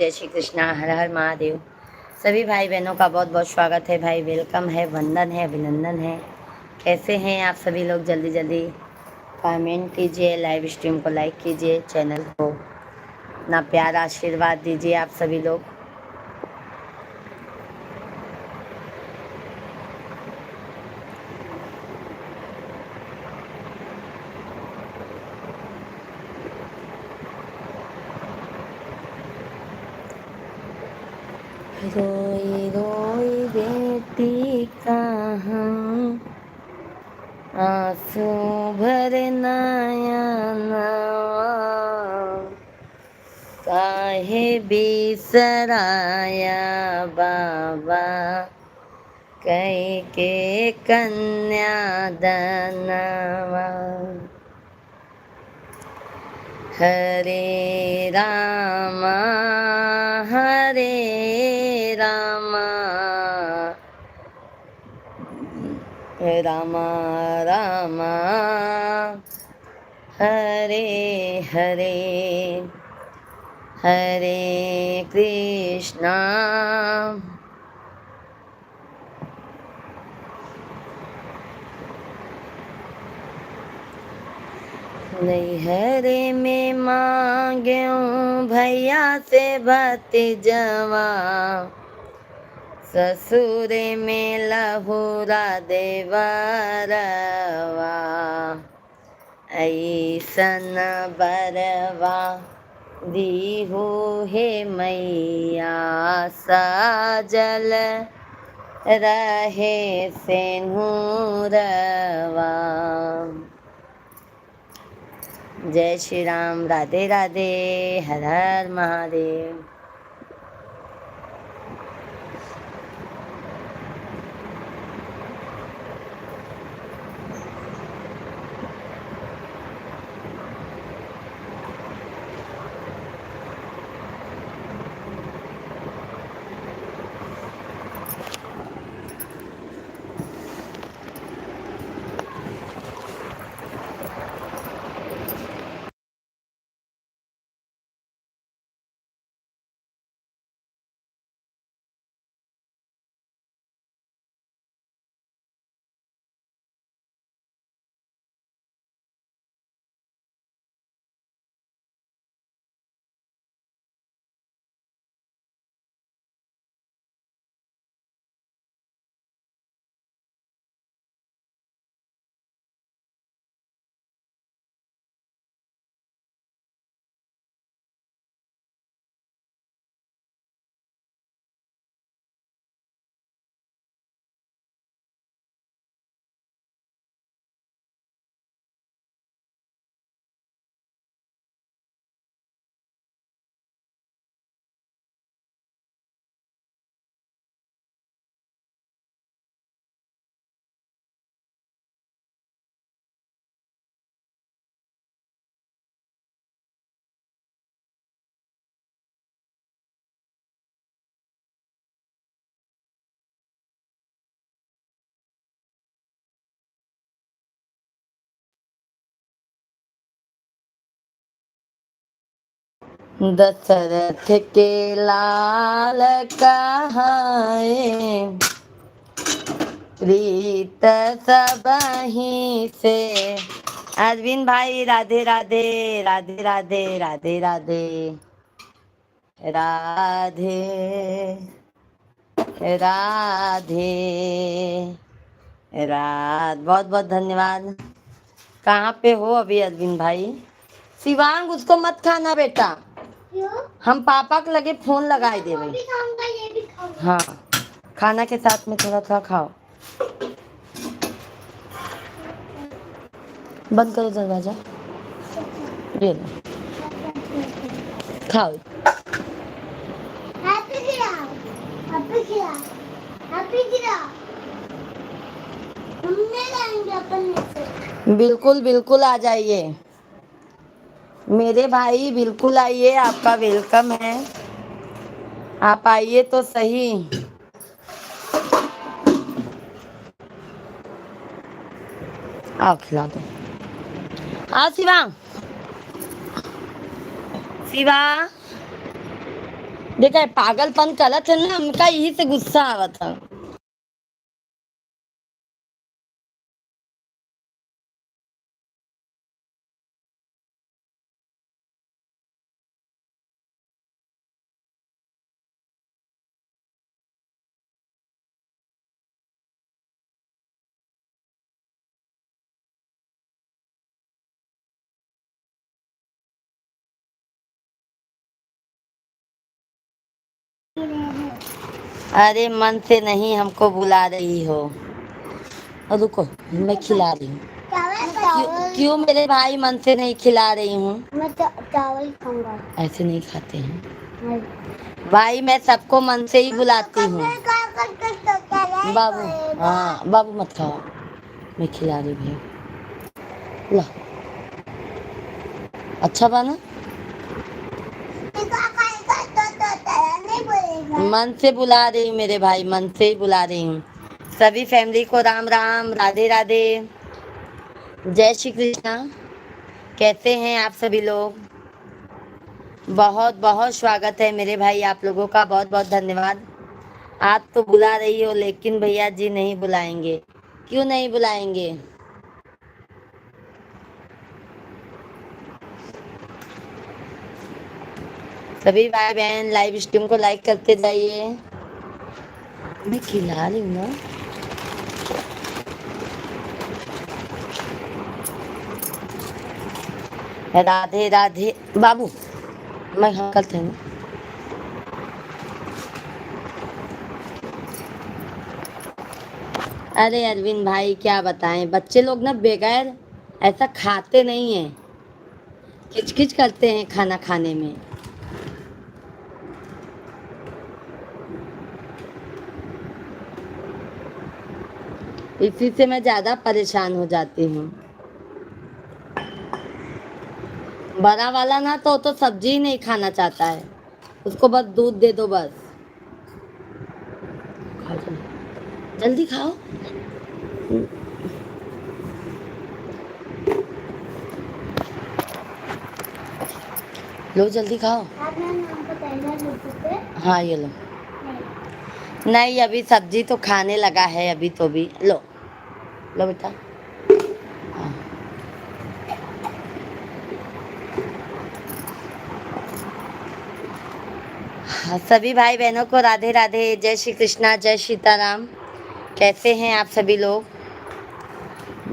जय श्री कृष्णा, हर हर महादेव। सभी भाई बहनों का बहुत बहुत स्वागत है भाई, वेलकम है, वंदन है, अभिनंदन है। कैसे हैं आप सभी लोग? जल्दी जल्दी कमेंट कीजिए, लाइव स्ट्रीम को लाइक कीजिए, चैनल को अपना प्यार आशीर्वाद दीजिए आप सभी लोग। रोई रोई बेटी कहाँ आंसू भरे नयनवा, काहे बिसराया बाबा कई के कन्यादानवा। हरे रामा हरे रामा, रामा रामा हरे हरे, हरे कृष्णा नैहरे में मांग्यूं भैया से भतीजवा, ससुरे में लहुरा देवरवा, ऐसन बरवा दीहू हे मैया, साजल रहे सेनुरवा। जय श्री राम, राधे राधे, हर हर महादेव। दशरथ के लाल कहाए, प्रीत सबही से। अरविंद भाई राधे राधे, राधे राधे, राधे राधे, राधे राधे बहुत बहुत धन्यवाद। कहाँ पे हो अभी अरविंद भाई? शिवांग उसको मत खाना बेटा, हम पापा के लगे फोन लगाए दे भाई। हाँ, खाना के साथ में थोड़ा थोड़ा खाओ। बंद करो दरवाजा, ये लो खाओ। बिल्कुल बिल्कुल आ जाइए मेरे भाई, बिल्कुल आइए, आपका वेलकम है। आप आइए तो सही। आओ खिला दो। आओ शिवा, शिवा देखा पागलपन करत है ना, हमका यही से गुस्सा आवा था। अरे मन से नहीं हमको बुला रही हो। रुको, मैं खिला रही हूँ। क्यों मेरे भाई मन से नहीं खिला रही हूँ? मैं चावल खाऊंगा। ऐसे नहीं खाते हैं भाई, मैं सबको मन से ही बुलाती हूँ। बाबू, हाँ बाबू मत खाओ, मैं खिला रही भैया। ला, अच्छा बना। मन से बुला रही हूँ मेरे भाई, मन से ही बुला रही हूँ। सभी फैमिली को राम राम, राधे राधे, जय श्री कृष्णा। कैसे हैं आप सभी लोग? बहुत बहुत स्वागत है मेरे भाई, आप लोगों का बहुत बहुत धन्यवाद। आप तो बुला रही हो लेकिन भैया जी नहीं बुलाएंगे। क्यों नहीं बुलाएंगे? सभी भाई बहन लाइव स्ट्रीम को लाइक करते जाइए। मैं खिला रही हूँ ना। राधे राधे बाबू, मैं हाँ करते हैं ना। अरे अरविंद भाई क्या बताएं, बच्चे लोग ना बगैर ऐसा खाते नहीं हैं, किचकिच करते हैं खाना खाने में। इसी से मैं ज्यादा परेशान हो जाती हूँ। बड़ा वाला ना तो सब्जी ही नहीं खाना चाहता है, उसको बस दूध दे दो बस। खाओ जल्दी खाओ। लो जल्दी खाओ। हाँ ये लो। नहीं अभी सब्जी तो खाने लगा है, अभी तो भी लो। लो बेटा। हाँ। हाँ, सभी भाई बहनों को राधे राधे, जय श्री कृष्णा, जय सीताराम। कैसे हैं आप सभी लोग?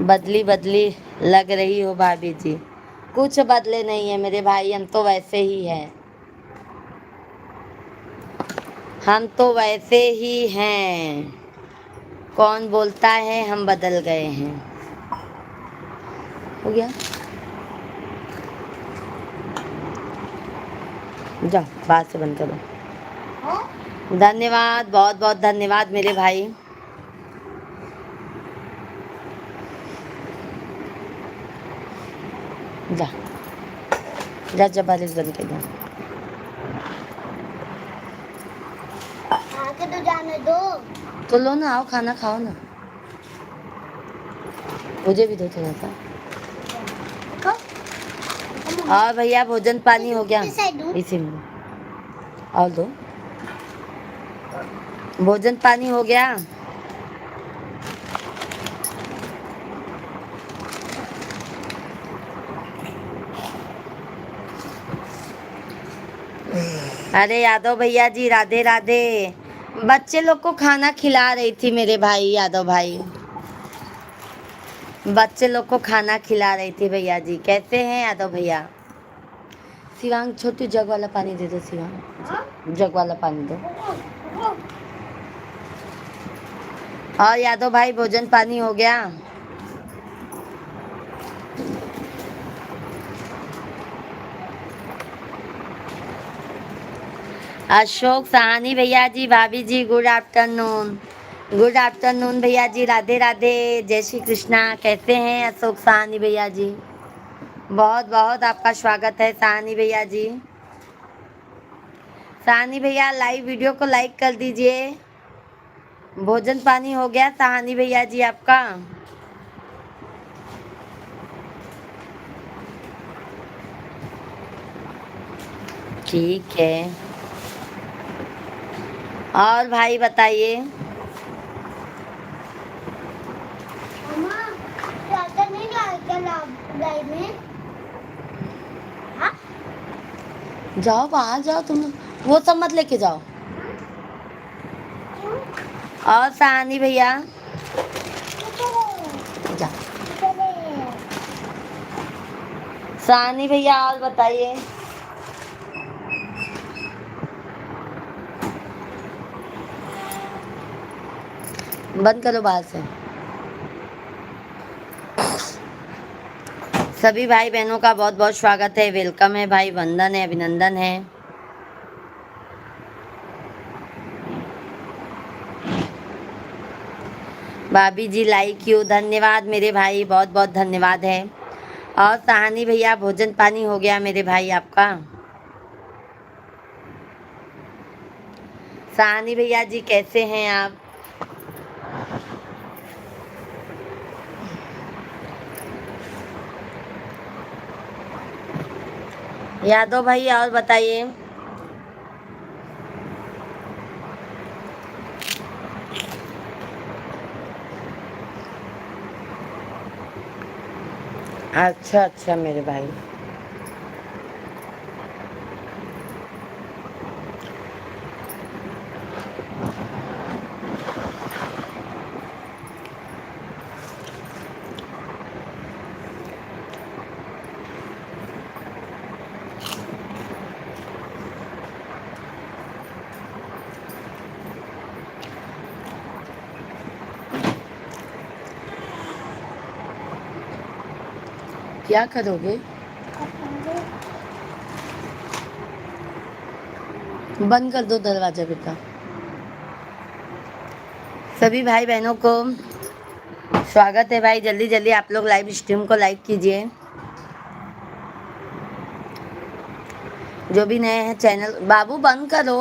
बदली बदली लग रही हो भाभी जी। कुछ बदले नहीं है मेरे भाई, हम तो वैसे ही हैं। हम तो वैसे ही हैं। कौन बोलता है हम बदल गए हैं? हो गया, जाओ बात से बंद करो। धन्यवाद, बहुत बहुत धन्यवाद मेरे भाई। जा जा जा, बारिश बंद कर दो। आके तो जाने दो। तो लो ना, आओ खाना खाओ ना। मुझे भी दो थोड़ा सा। और भैया भोजन पानी हो गया? इसी में और दो। भोजन पानी हो गया? अरे यादव भैया जी राधे राधे। बच्चे लोग को खाना खिला रही थी मेरे भाई, यादव भाई। बच्चे लोग को खाना खिला रही थी भैया जी। कैसे हैं यादव भैया? शिवांग छोटी जग वाला पानी दे दो, शिवांग जग वाला पानी दो। और यादव भाई भोजन पानी हो गया? अशोक सहानी भैया जी, भाभी जी गुड आफ्टरनून। गुड आफ्टरनून भैया जी, राधे राधे, जय श्री कृष्णा। कैसे हैं अशोक सहानी भैया जी? बहुत बहुत आपका स्वागत है सहानी भैया जी। सहानी भैया लाइव वीडियो को लाइक कर दीजिए। भोजन पानी हो गया सहानी भैया जी आपका? ठीक है। और भाई बताइए। मम्मा चाचा नहीं लाएगा लाइव में। हाँ जाओ बाहर जाओ तुम, वो सब मत लेके जाओ। क्यों और सहानी भैया जा। चले सहानी भैया और बताइए। बंद करो बाहर से। सभी भाई बहनों का बहुत बहुत स्वागत है, वेलकम है भाई, वंदन है, अभिनंदन है। भाभी जी लाइक यू, धन्यवाद मेरे भाई, बहुत बहुत धन्यवाद है। और सहानी भैया भोजन पानी हो गया मेरे भाई आपका? सहानी भैया जी कैसे हैं आप? यादव भाई और बताइए। अच्छा अच्छा मेरे भाई। क्या करोगे? बंद कर दो दरवाजा बेटा। सभी भाई बहनों को स्वागत है भाई, जल्दी जल्दी आप लोग लाइव स्ट्रीम को लाइक कीजिए। जो भी नए हैं चैनल, बाबू बंद करो।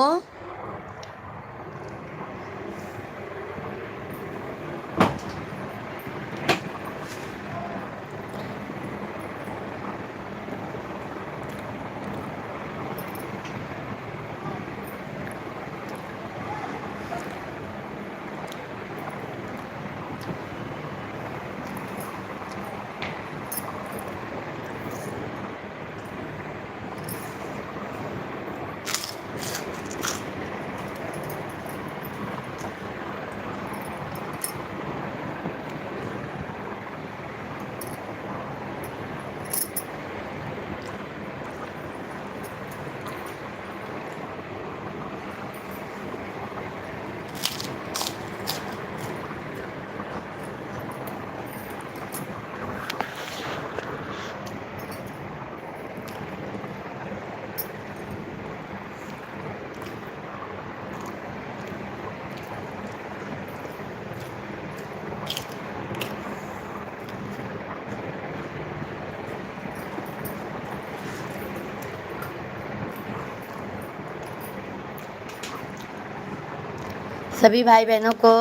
सभी भाई बहनों को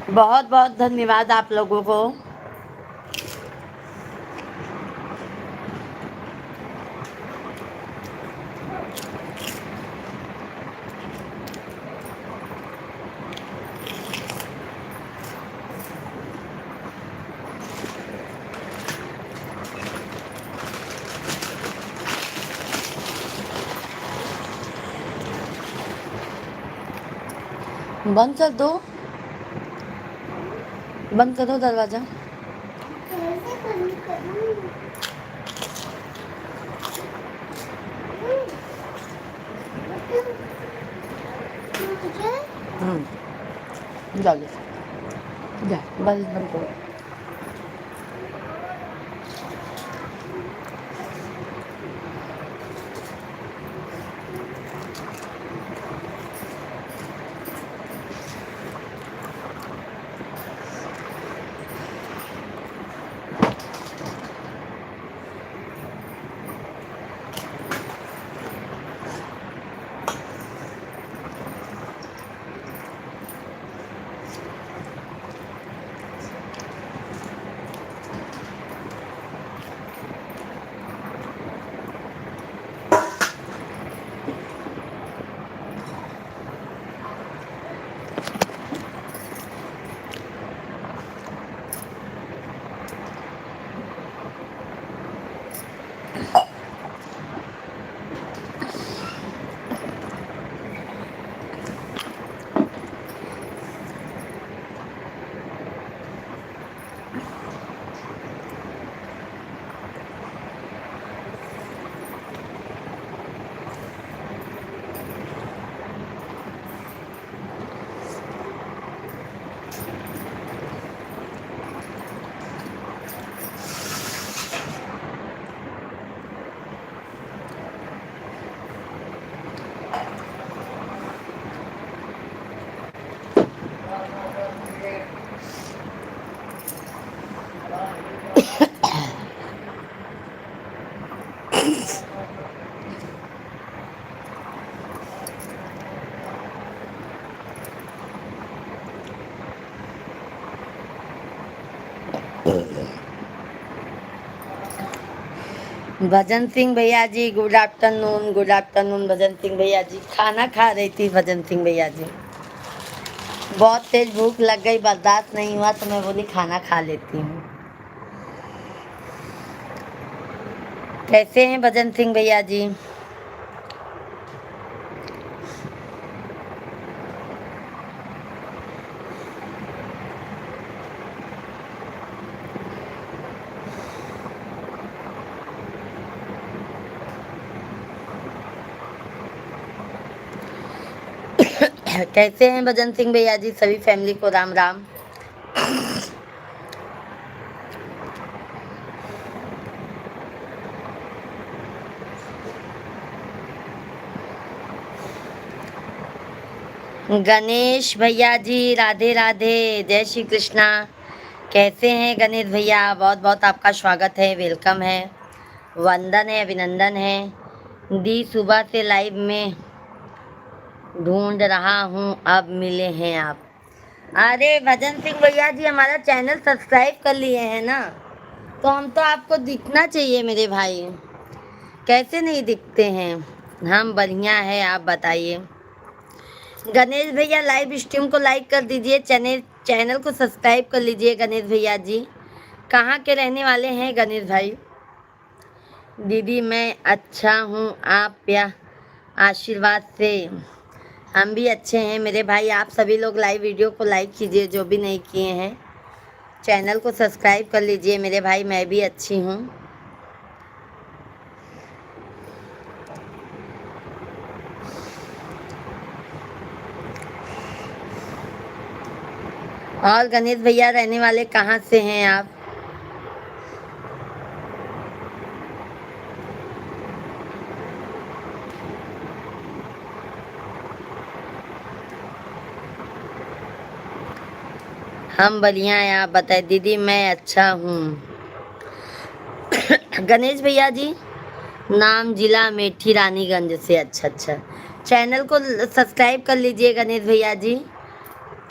बहुत बहुत धन्यवाद आप लोगों को। बंद कर दो, बंद करो दरवाजा। कैसे बंद करूं? मुझे जा ले, जा बस बंद करो। भजन सिंह भैया जी गुड आफ्टरनून भजन सिंह भैया जी। खाना खा रही थी भजन सिंह भैया जी। बहुत तेज भूख लग गई, बर्दाश्त नहीं हुआ तो मैं बोली खाना खा लेती हूँ। कैसे हैं भजन सिंह भैया जी? कैसे हैं भजन सिंह भैया जी? सभी फैमिली को राम राम। गणेश भैया जी राधे राधे, जय श्री कृष्णा। कैसे हैं गणेश भैया? बहुत बहुत आपका स्वागत है, वेलकम है, वंदन है, अभिनंदन है। दी सुबह से लाइव में ढूंढ रहा हूँ, अब मिले हैं आप। अरे भजन सिंह भैया जी, हमारा चैनल सब्सक्राइब कर लिए हैं ना, तो हम तो आपको दिखना चाहिए मेरे भाई। कैसे नहीं दिखते हैं? हम बढ़िया है, आप बताइए। गणेश भैया लाइव स्ट्रीम को लाइक कर दीजिए, चैनल को सब्सक्राइब कर लीजिए। गणेश भैया जी कहाँ के रहने वाले हैं गणेश भाई? दीदी मैं अच्छा हूँ, आप या आशीर्वाद से हम भी अच्छे हैं मेरे भाई। आप सभी लोग लाइव वीडियो को लाइक कीजिए, जो भी नहीं किए हैं। चैनल को सब्सक्राइब कर लीजिए मेरे भाई, मैं भी अच्छी हूँ। और गणेश भैया रहने वाले कहाँ से हैं आप? हम बढ़िया हैं, आप बताए। दीदी मैं अच्छा हूँ। गणेश भैया जी नाम जिला मेठी रानीगंज से। अच्छा अच्छा, चैनल को सब्सक्राइब कर लीजिए गणेश भैया जी,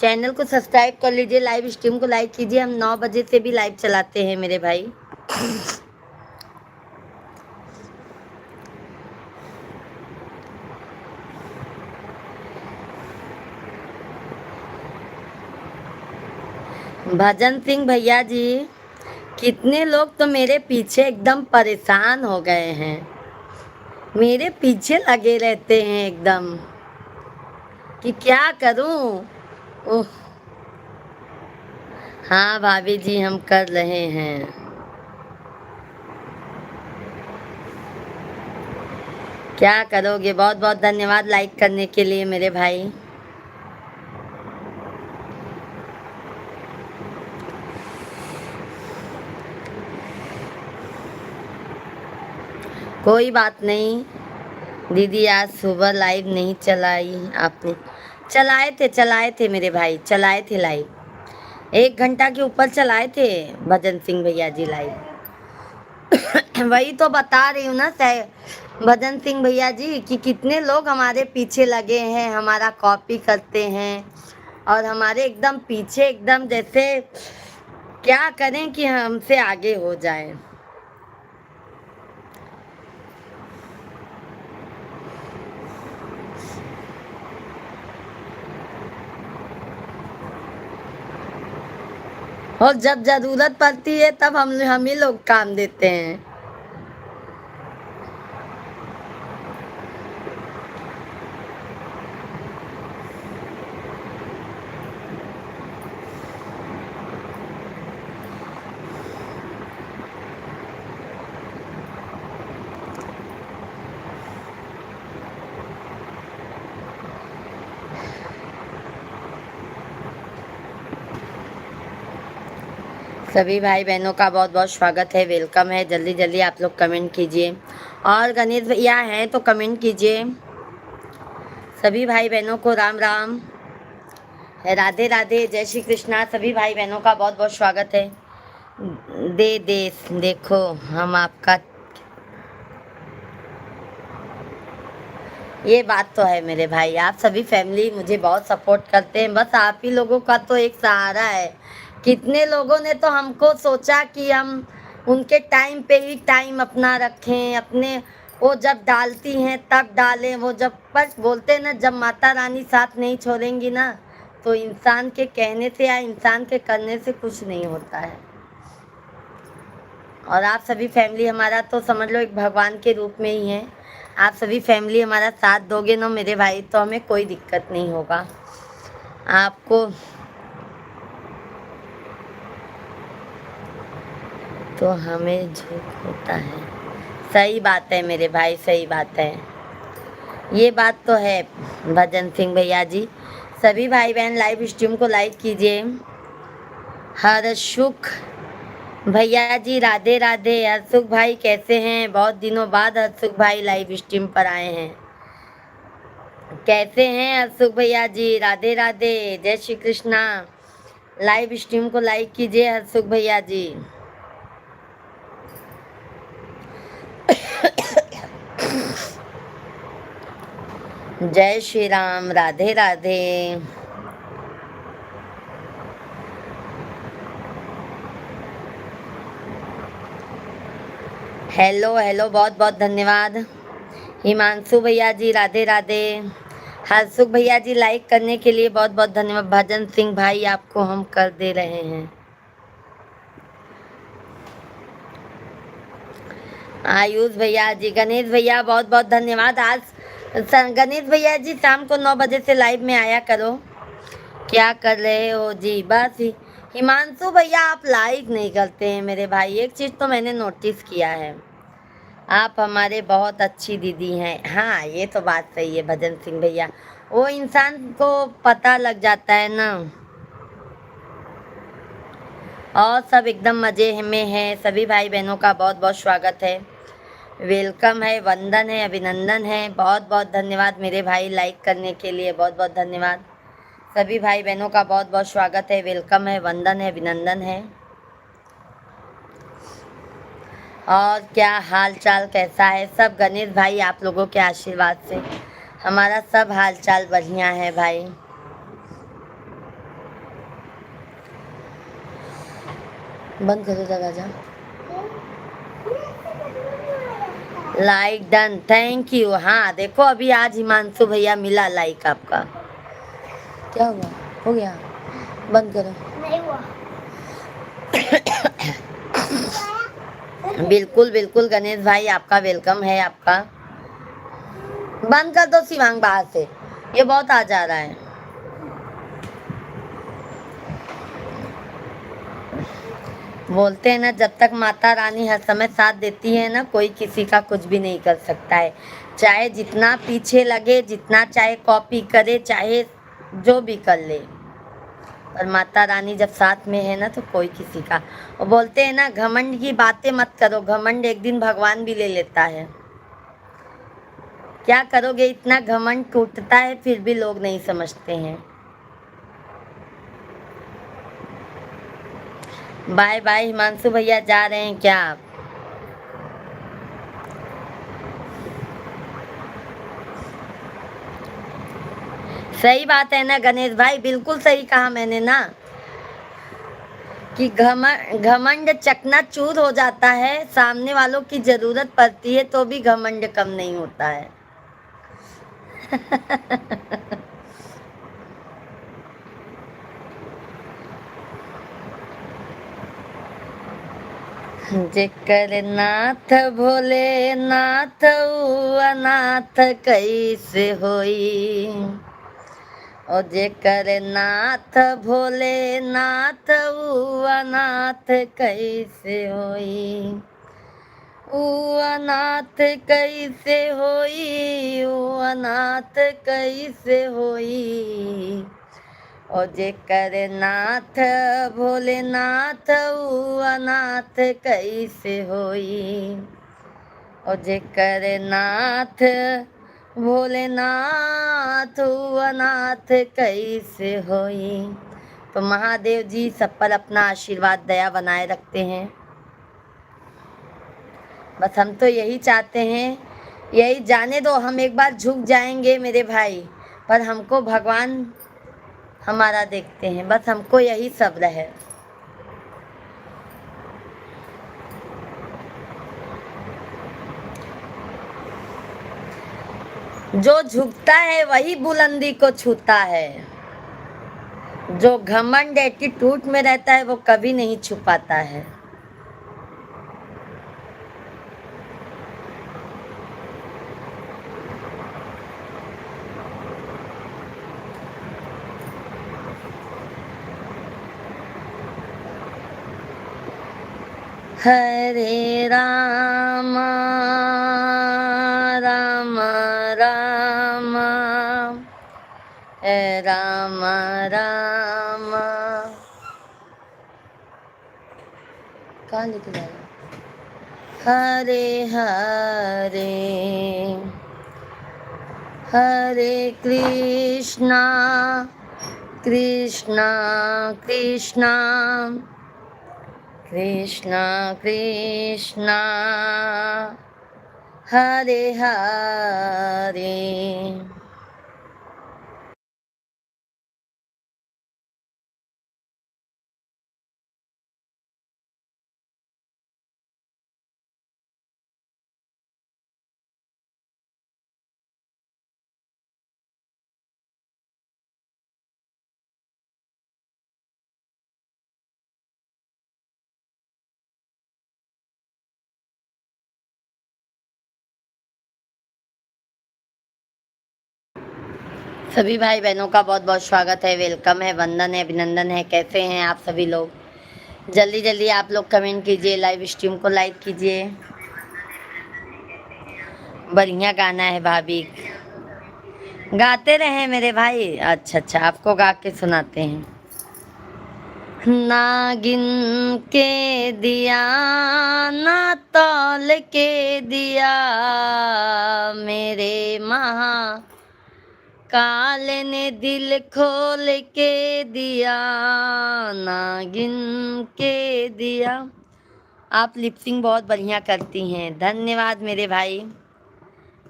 चैनल को सब्सक्राइब कर लीजिए। लाइव स्ट्रीम को लाइक कीजिए, हम 9 बजे से भी लाइव चलाते हैं मेरे भाई। भजन सिंह भैया जी, कितने लोग तो मेरे पीछे एकदम परेशान हो गए हैं, मेरे पीछे लगे रहते हैं एकदम कि क्या करूं। ओह हाँ भाभी जी, हम कर रहे हैं। क्या करोगे? बहुत बहुत धन्यवाद लाइक करने के लिए मेरे भाई। कोई बात नहीं दीदी, आज सुबह लाइव नहीं चलाई आपने। चलाए थे मेरे भाई, चलाए थे लाइव। 1 घंटा के ऊपर चलाए थे भजन सिंह भैया जी लाइव। वही तो बता रही हूँ ना भजन सिंह भैया जी कि कितने लोग हमारे पीछे लगे हैं, हमारा कॉपी करते हैं और हमारे एकदम पीछे, एकदम जैसे क्या करें कि हमसे आगे हो जाए। और जब जरूरत पड़ती है तब हम ही लोग काम देते हैं। सभी भाई बहनों का बहुत बहुत स्वागत है, वेलकम है। जल्दी जल्दी आप लोग कमेंट कीजिए और गणेश भैया हैं तो कमेंट कीजिए। सभी भाई बहनों को राम राम, राधे राधे, जय श्री कृष्णा। सभी भाई बहनों का बहुत बहुत स्वागत है। दे देश देखो हम आपका, ये बात तो है मेरे भाई। आप सभी फैमिली मुझे बहुत सपोर्ट करते हैं, बस आप ही लोगों का तो एक सहारा है। कितने लोगों ने तो हमको सोचा कि हम उनके टाइम पे ही टाइम अपना रखें, अपने वो जब डालती हैं तब डालें। वो जब पर बोलते हैं ना, जब माता रानी साथ नहीं छोड़ेंगी ना, तो इंसान के कहने से या इंसान के करने से कुछ नहीं होता है। और आप सभी फैमिली हमारा तो समझ लो एक भगवान के रूप में ही है। आप सभी फैमिली हमारा साथ दोगे ना मेरे भाई, तो हमें कोई दिक्कत नहीं होगा। आपको तो हमें झुक होता है। सही बात है मेरे भाई, सही बात है, ये बात तो है भजन सिंह भैया जी। सभी भाई बहन लाइव स्ट्रीम को लाइक कीजिए। हर सुख भैया जी राधे राधे। हरसुख भाई कैसे हैं? बहुत दिनों बाद हरसुख भाई लाइव स्ट्रीम पर आए हैं। कैसे हैं हरसुख भैया जी? राधे राधे, जय श्री कृष्णा। लाइव स्ट्रीम को लाइक कीजिए हरसुख भैया जी। जय श्री राम, राधे राधे। हेलो हेलो, बहुत बहुत धन्यवाद। हिमांशु भैया जी राधे राधे। हरसुख भैया जी लाइक करने के लिए बहुत बहुत धन्यवाद। भजन सिंह भाई आपको हम कर दे रहे हैं। आयुष भैया जी, गणेश भैया बहुत बहुत धन्यवाद। आज गणेश भैया जी शाम को 9 बजे से लाइव में आया करो। क्या कर रहे हो जी? बस हिमांशु भैया आप लाइक नहीं करते हैं मेरे भाई। एक चीज़ तो मैंने नोटिस किया है, आप हमारे बहुत अच्छी दीदी हैं। हाँ ये तो बात सही है भजन सिंह भैया, वो इंसान को पता लग जाता है ना। और सब एकदम मज़े में है। सभी भाई बहनों का बहुत बहुत स्वागत है, वेलकम है, वंदन है, अभिनंदन है। बहुत बहुत धन्यवाद मेरे भाई लाइक करने के लिए, बहुत बहुत धन्यवाद। सभी भाई बहनों का बहुत बहुत स्वागत है, वेलकम है, वंदन है, अभिनंदन है। और क्या हाल चाल कैसा है सब? गणेश भाई आप लोगों के आशीर्वाद से हमारा सब हाल चाल बढ़िया है भाई। बंद करो दरवाजा। Like done, thank you. हाँ देखो अभी आज हिमांशु भैया मिला लाइक आपका। क्या हुआ? हो गया, बंद करो। नहीं हुआ। बिल्कुल बिल्कुल गणेश भाई आपका वेलकम है आपका। बंद कर दो शिवांग बाहर से, ये बहुत आ जा रहा है। बोलते हैं ना, जब तक माता रानी हर समय साथ देती है ना, कोई किसी का कुछ भी नहीं कर सकता है। चाहे जितना पीछे लगे, जितना चाहे कॉपी करे, चाहे जो भी कर ले, और माता रानी जब साथ में है ना तो कोई किसी का। वो बोलते हैं ना, घमंड की बातें मत करो, घमंड एक दिन भगवान भी ले लेता है। क्या करोगे, इतना घमंड टूटता है फिर भी लोग नहीं समझते हैं। बाय बाय हिमांशु भैया, जा रहे हैं क्या आप? सही बात है ना गणेश भाई, बिल्कुल सही कहा मैंने ना कि घमंड चकनाचूर हो जाता है। सामने वालों की जरूरत पड़ती है तो भी घमंड कम नहीं होता है। जेकर नाथ भोले नाथ अनाथ कैसे होई। और जेकर नाथ भोले नाथ अनाथ कैसे होई। ऊ अनाथ कैसे होई, ऊ अनाथ कैसे होई। और जेकर नाथ भोलेनाथ ऊ अनाथ कैसे होई। और जेकर नाथ भोलेनाथ ऊ अनाथ कैसे होई। तो महादेव जी सब पर अपना आशीर्वाद दया बनाए रखते हैं। बस हम तो यही चाहते हैं, यही जाने दो, हम एक बार झुक जाएंगे मेरे भाई, पर हमको भगवान हमारा देखते हैं, बस हमको यही सब्र है। जो झुकता है वही बुलंदी को छूता है। जो घमंड एटीट्यूड में रहता है वो कभी नहीं छुपाता है। हरे राम राम राम राम राम। कहाँ लेके जा रहे हो? हरे हरे हरे कृष्णा कृष्णा कृष्णा कृष्णा कृष्णा हरे हरे। सभी भाई बहनों का बहुत बहुत स्वागत है, वेलकम है, वंदन है, अभिनंदन है। कैसे हैं आप सभी लोग? जल्दी जल्दी आप लोग कमेंट कीजिए, लाइव स्ट्रीम को लाइक कीजिए। बढ़िया गाना है भाभी, गाते रहे मेरे भाई। अच्छा अच्छा, आपको गा के सुनाते हैं। नागिन के दिया ना तौल के दिया, मेरे महा काल ने दिल खोल के दिया, नागिन के दिया। आप लिपसिंग बहुत बढ़िया करती हैं, धन्यवाद मेरे भाई।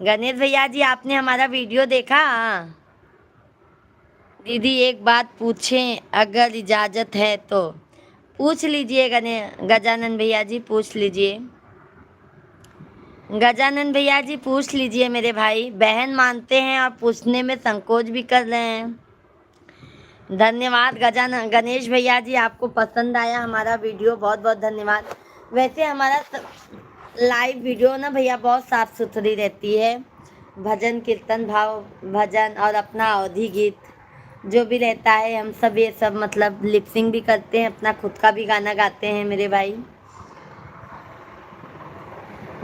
गणेश भैया जी, आपने हमारा वीडियो देखा? दीदी एक बात पूछें अगर इजाज़त है तो? पूछ लीजिए गजानन भैया जी, पूछ लीजिए। गजानन भैया जी पूछ लीजिए मेरे भाई, बहन मानते हैं और पूछने में संकोच भी कर रहे हैं। धन्यवाद गणेश भैया जी, आपको पसंद आया हमारा वीडियो, बहुत बहुत धन्यवाद। वैसे हमारा लाइव वीडियो ना भैया बहुत साफ सुथरी रहती है। भजन कीर्तन भाव भजन और अपना अवधि गीत जो भी रहता है, हम सब ये सब मतलब लिपसिंग भी करते हैं, अपना खुद का भी गाना गाते हैं मेरे भाई।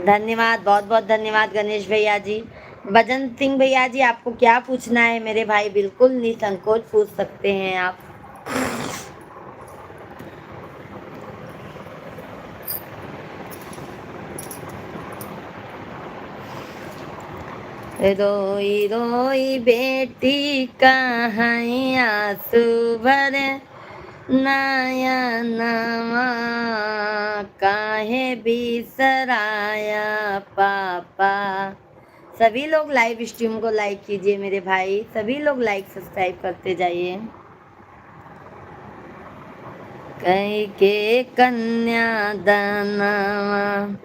धन्यवाद, बहुत बहुत धन्यवाद गणेश भैया जी। भजन सिंह भैया जी, आपको क्या पूछना है मेरे भाई? बिल्कुल निसंकोच पूछ सकते हैं आप। रोई रोई बेटी कहाँ आंसू भरे, नयनवा काहे बिसराया पापा। सभी लोग लाइव स्ट्रीम को लाइक कीजिए मेरे भाई, सभी लोग लाइक सब्सक्राइब करते जाइए। कई के कन्या दानवा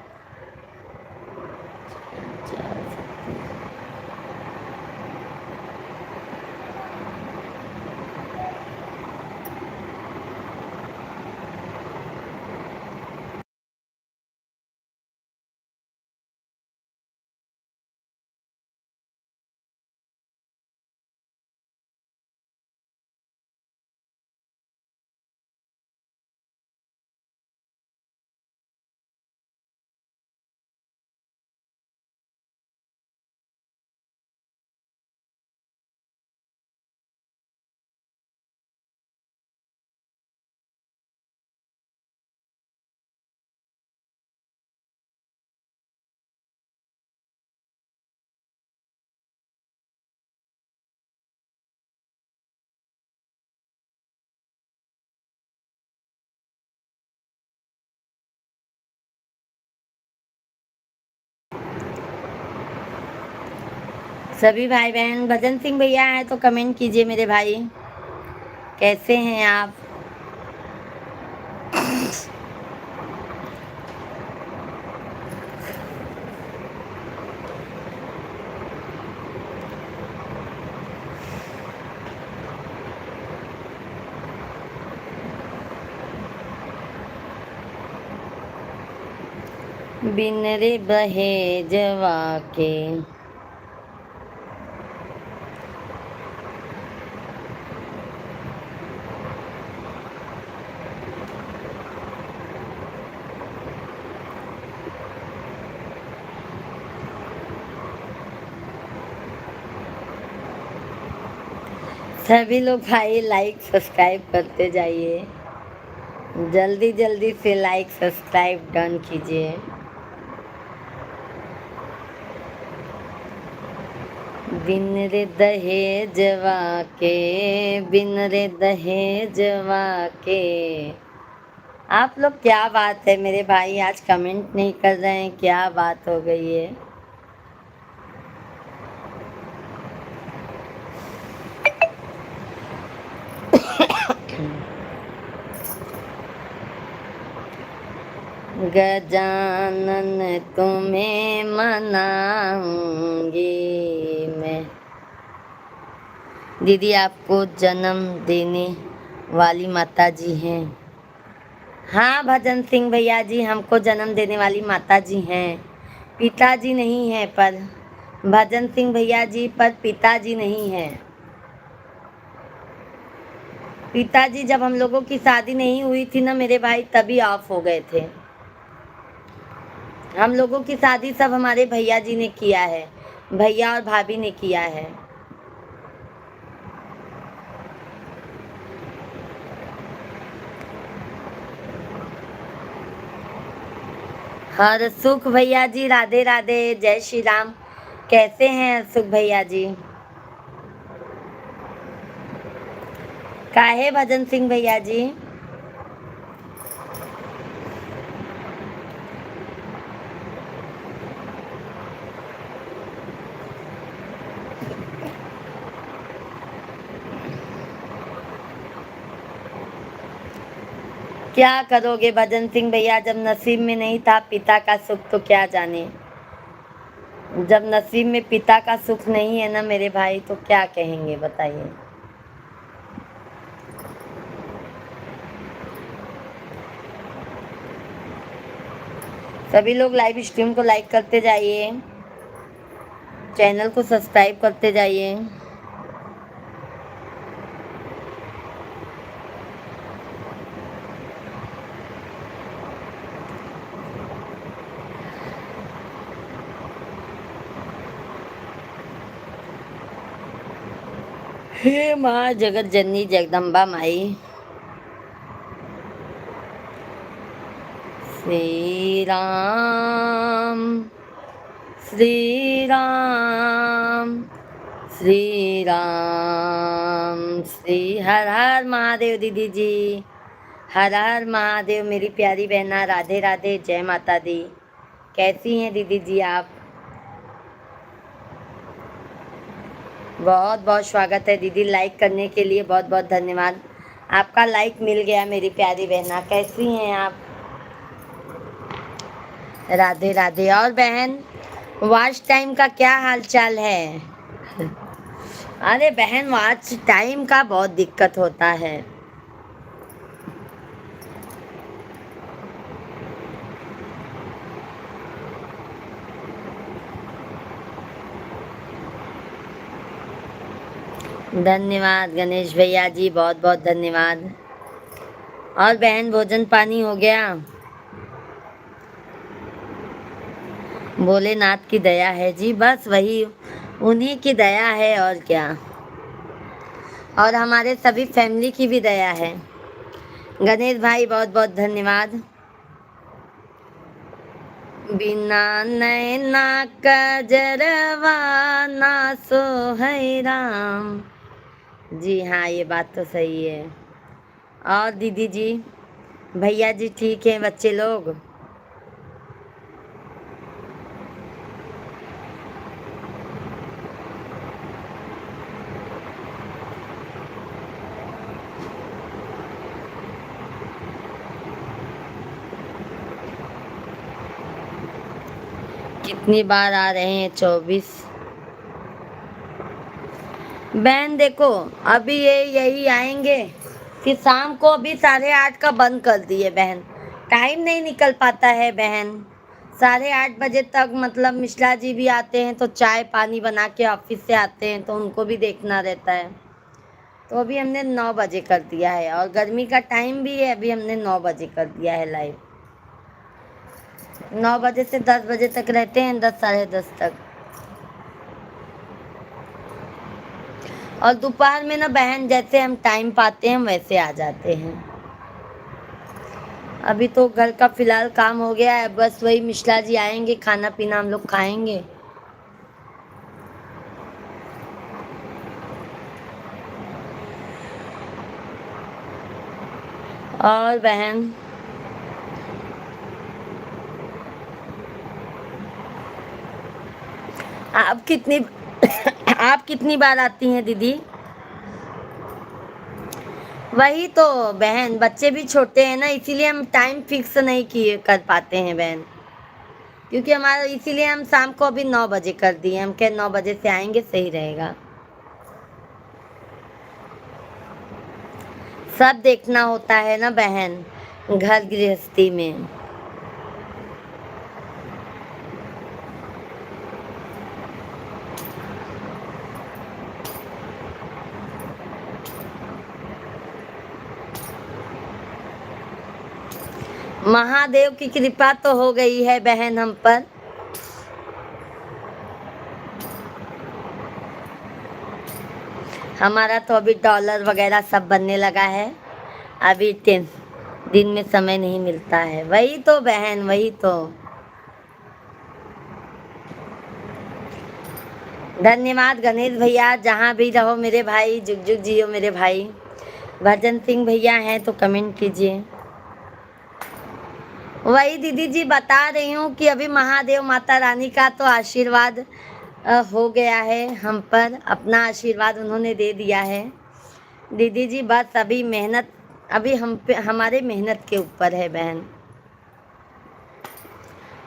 सभी भाई बहन भजन सिंह भैया हैं तो कमेंट कीजिए मेरे भाई, कैसे हैं आप। बिन रे बहे जवा के सभी लोग भाई लाइक सब्सक्राइब करते जाइए, जल्दी जल्दी से लाइक सब्सक्राइब डन कीजिए। बिन रे दहेजवा के, बिन रे दहेजवा के। आप लोग क्या बात है मेरे भाई, आज कमेंट नहीं कर रहे हैं, क्या बात हो गई है। गजानन तुम्हें मनाऊंगी मैं। दीदी आपको जन्म देने वाली माता जी हैं। हाँ भजन सिंह भैया जी, हमको जन्म देने वाली माता जी हैं, पिताजी नहीं है। पर भजन सिंह भैया जी, पर पिताजी नहीं है। पिताजी जब हम लोगों की शादी नहीं हुई थी ना मेरे भाई, तभी ऑफ हो गए थे। हम लोगों की शादी सब हमारे भैया जी ने किया है, भैया और भाभी ने किया है। हर सुख भैया जी, राधे राधे, जय श्री राम। कैसे हैं हर सुख भैया जी? काहे भजन सिंह भैया जी? क्या करोगे भजन सिंह भैया, जब नसीब में नहीं था पिता का सुख तो क्या जाने। जब नसीब में पिता का सुख नहीं है ना मेरे भाई, तो क्या कहेंगे बताइए। सभी लोग लाइव स्ट्रीम को लाइक करते जाइए, चैनल को सब्सक्राइब करते जाइए। हे माँ जगत जननी जगदम्बा माई, श्री राम श्री राम श्री राम, श्री हर हर महादेव। दीदी जी हर हर महादेव। मेरी प्यारी बहना राधे राधे, जय माता दी। कैसी हैं दीदी जी आप? बहुत बहुत स्वागत है दीदी, लाइक करने के लिए बहुत बहुत धन्यवाद। आपका लाइक मिल गया मेरी प्यारी बहना। कैसी हैं आप? राधे राधे। और बहन वॉच टाइम का क्या हाल चाल है? अरे बहन वॉच टाइम का बहुत दिक्कत होता है। धन्यवाद गणेश भैया जी, बहुत बहुत धन्यवाद। और बहन भोजन पानी हो गया? भोलेनाथ की दया है जी, बस वही उन्हीं की दया है और क्या। और हमारे सभी फैमिली की भी दया है। गणेश भाई बहुत बहुत धन्यवाद। बिना नैना कजरवा ना सो है राम। जी हाँ, ये बात तो सही है। और दीदी जी भैया जी ठीक हैं, बच्चे लोग? कितनी बार आ रहे हैं? 24। बहन देखो, अभी ये यही आएंगे, फिर शाम को अभी 8:30 का बंद कर दिए बहन। टाइम नहीं निकल पाता है बहन। 8:30 बजे तक मतलब मिश्रा जी भी आते हैं तो चाय पानी बना के ऑफिस से आते हैं तो उनको भी देखना रहता है। तो अभी हमने 9 बजे कर दिया है और गर्मी का टाइम भी है, अभी हमने 9 बजे कर दिया है लाइव। 9 बजे से 10 बजे तक रहते हैं, 10 साढ़े 10 तक। और दोपहर में ना बहन जैसे हम टाइम पाते हैं वैसे आ जाते हैं। अभी तो घर का फिलहाल काम हो गया है, बस वही मिश्रा जी आएंगे, खाना पीना हम लोग खाएंगे। और बहन आप कितनी आप कितनी बार आती हैं दीदी? वही तो बहन, बच्चे भी छोटे हैं ना, इसीलिए हम टाइम फिक्स नहीं किए कर पाते हैं बहन। क्योंकि हमारा इसीलिए हम शाम को अभी 9 बजे कर दिए, हम क्या 9 बजे से आएंगे सही रहेगा। सब देखना होता है ना बहन घर गृहस्थी में। महादेव की कृपा तो हो गई है बहन हम पर। हमारा तो अभी डॉलर वगैरह सब बनने लगा है, अभी दिन में समय नहीं मिलता है। वही तो बहन, वही तो। धन्यवाद गणेश भैया, जहाँ भी रहो मेरे भाई, जुग जुग जियो मेरे भाई। भजन सिंह भैया हैं तो कमेंट कीजिए। वही दीदी जी बता रही हूँ कि अभी महादेव माता रानी का तो आशीर्वाद हो गया है हम पर, अपना आशीर्वाद उन्होंने दे दिया है। दीदी जी बस अभी मेहनत, अभी हम पे हमारे मेहनत के ऊपर है बहन,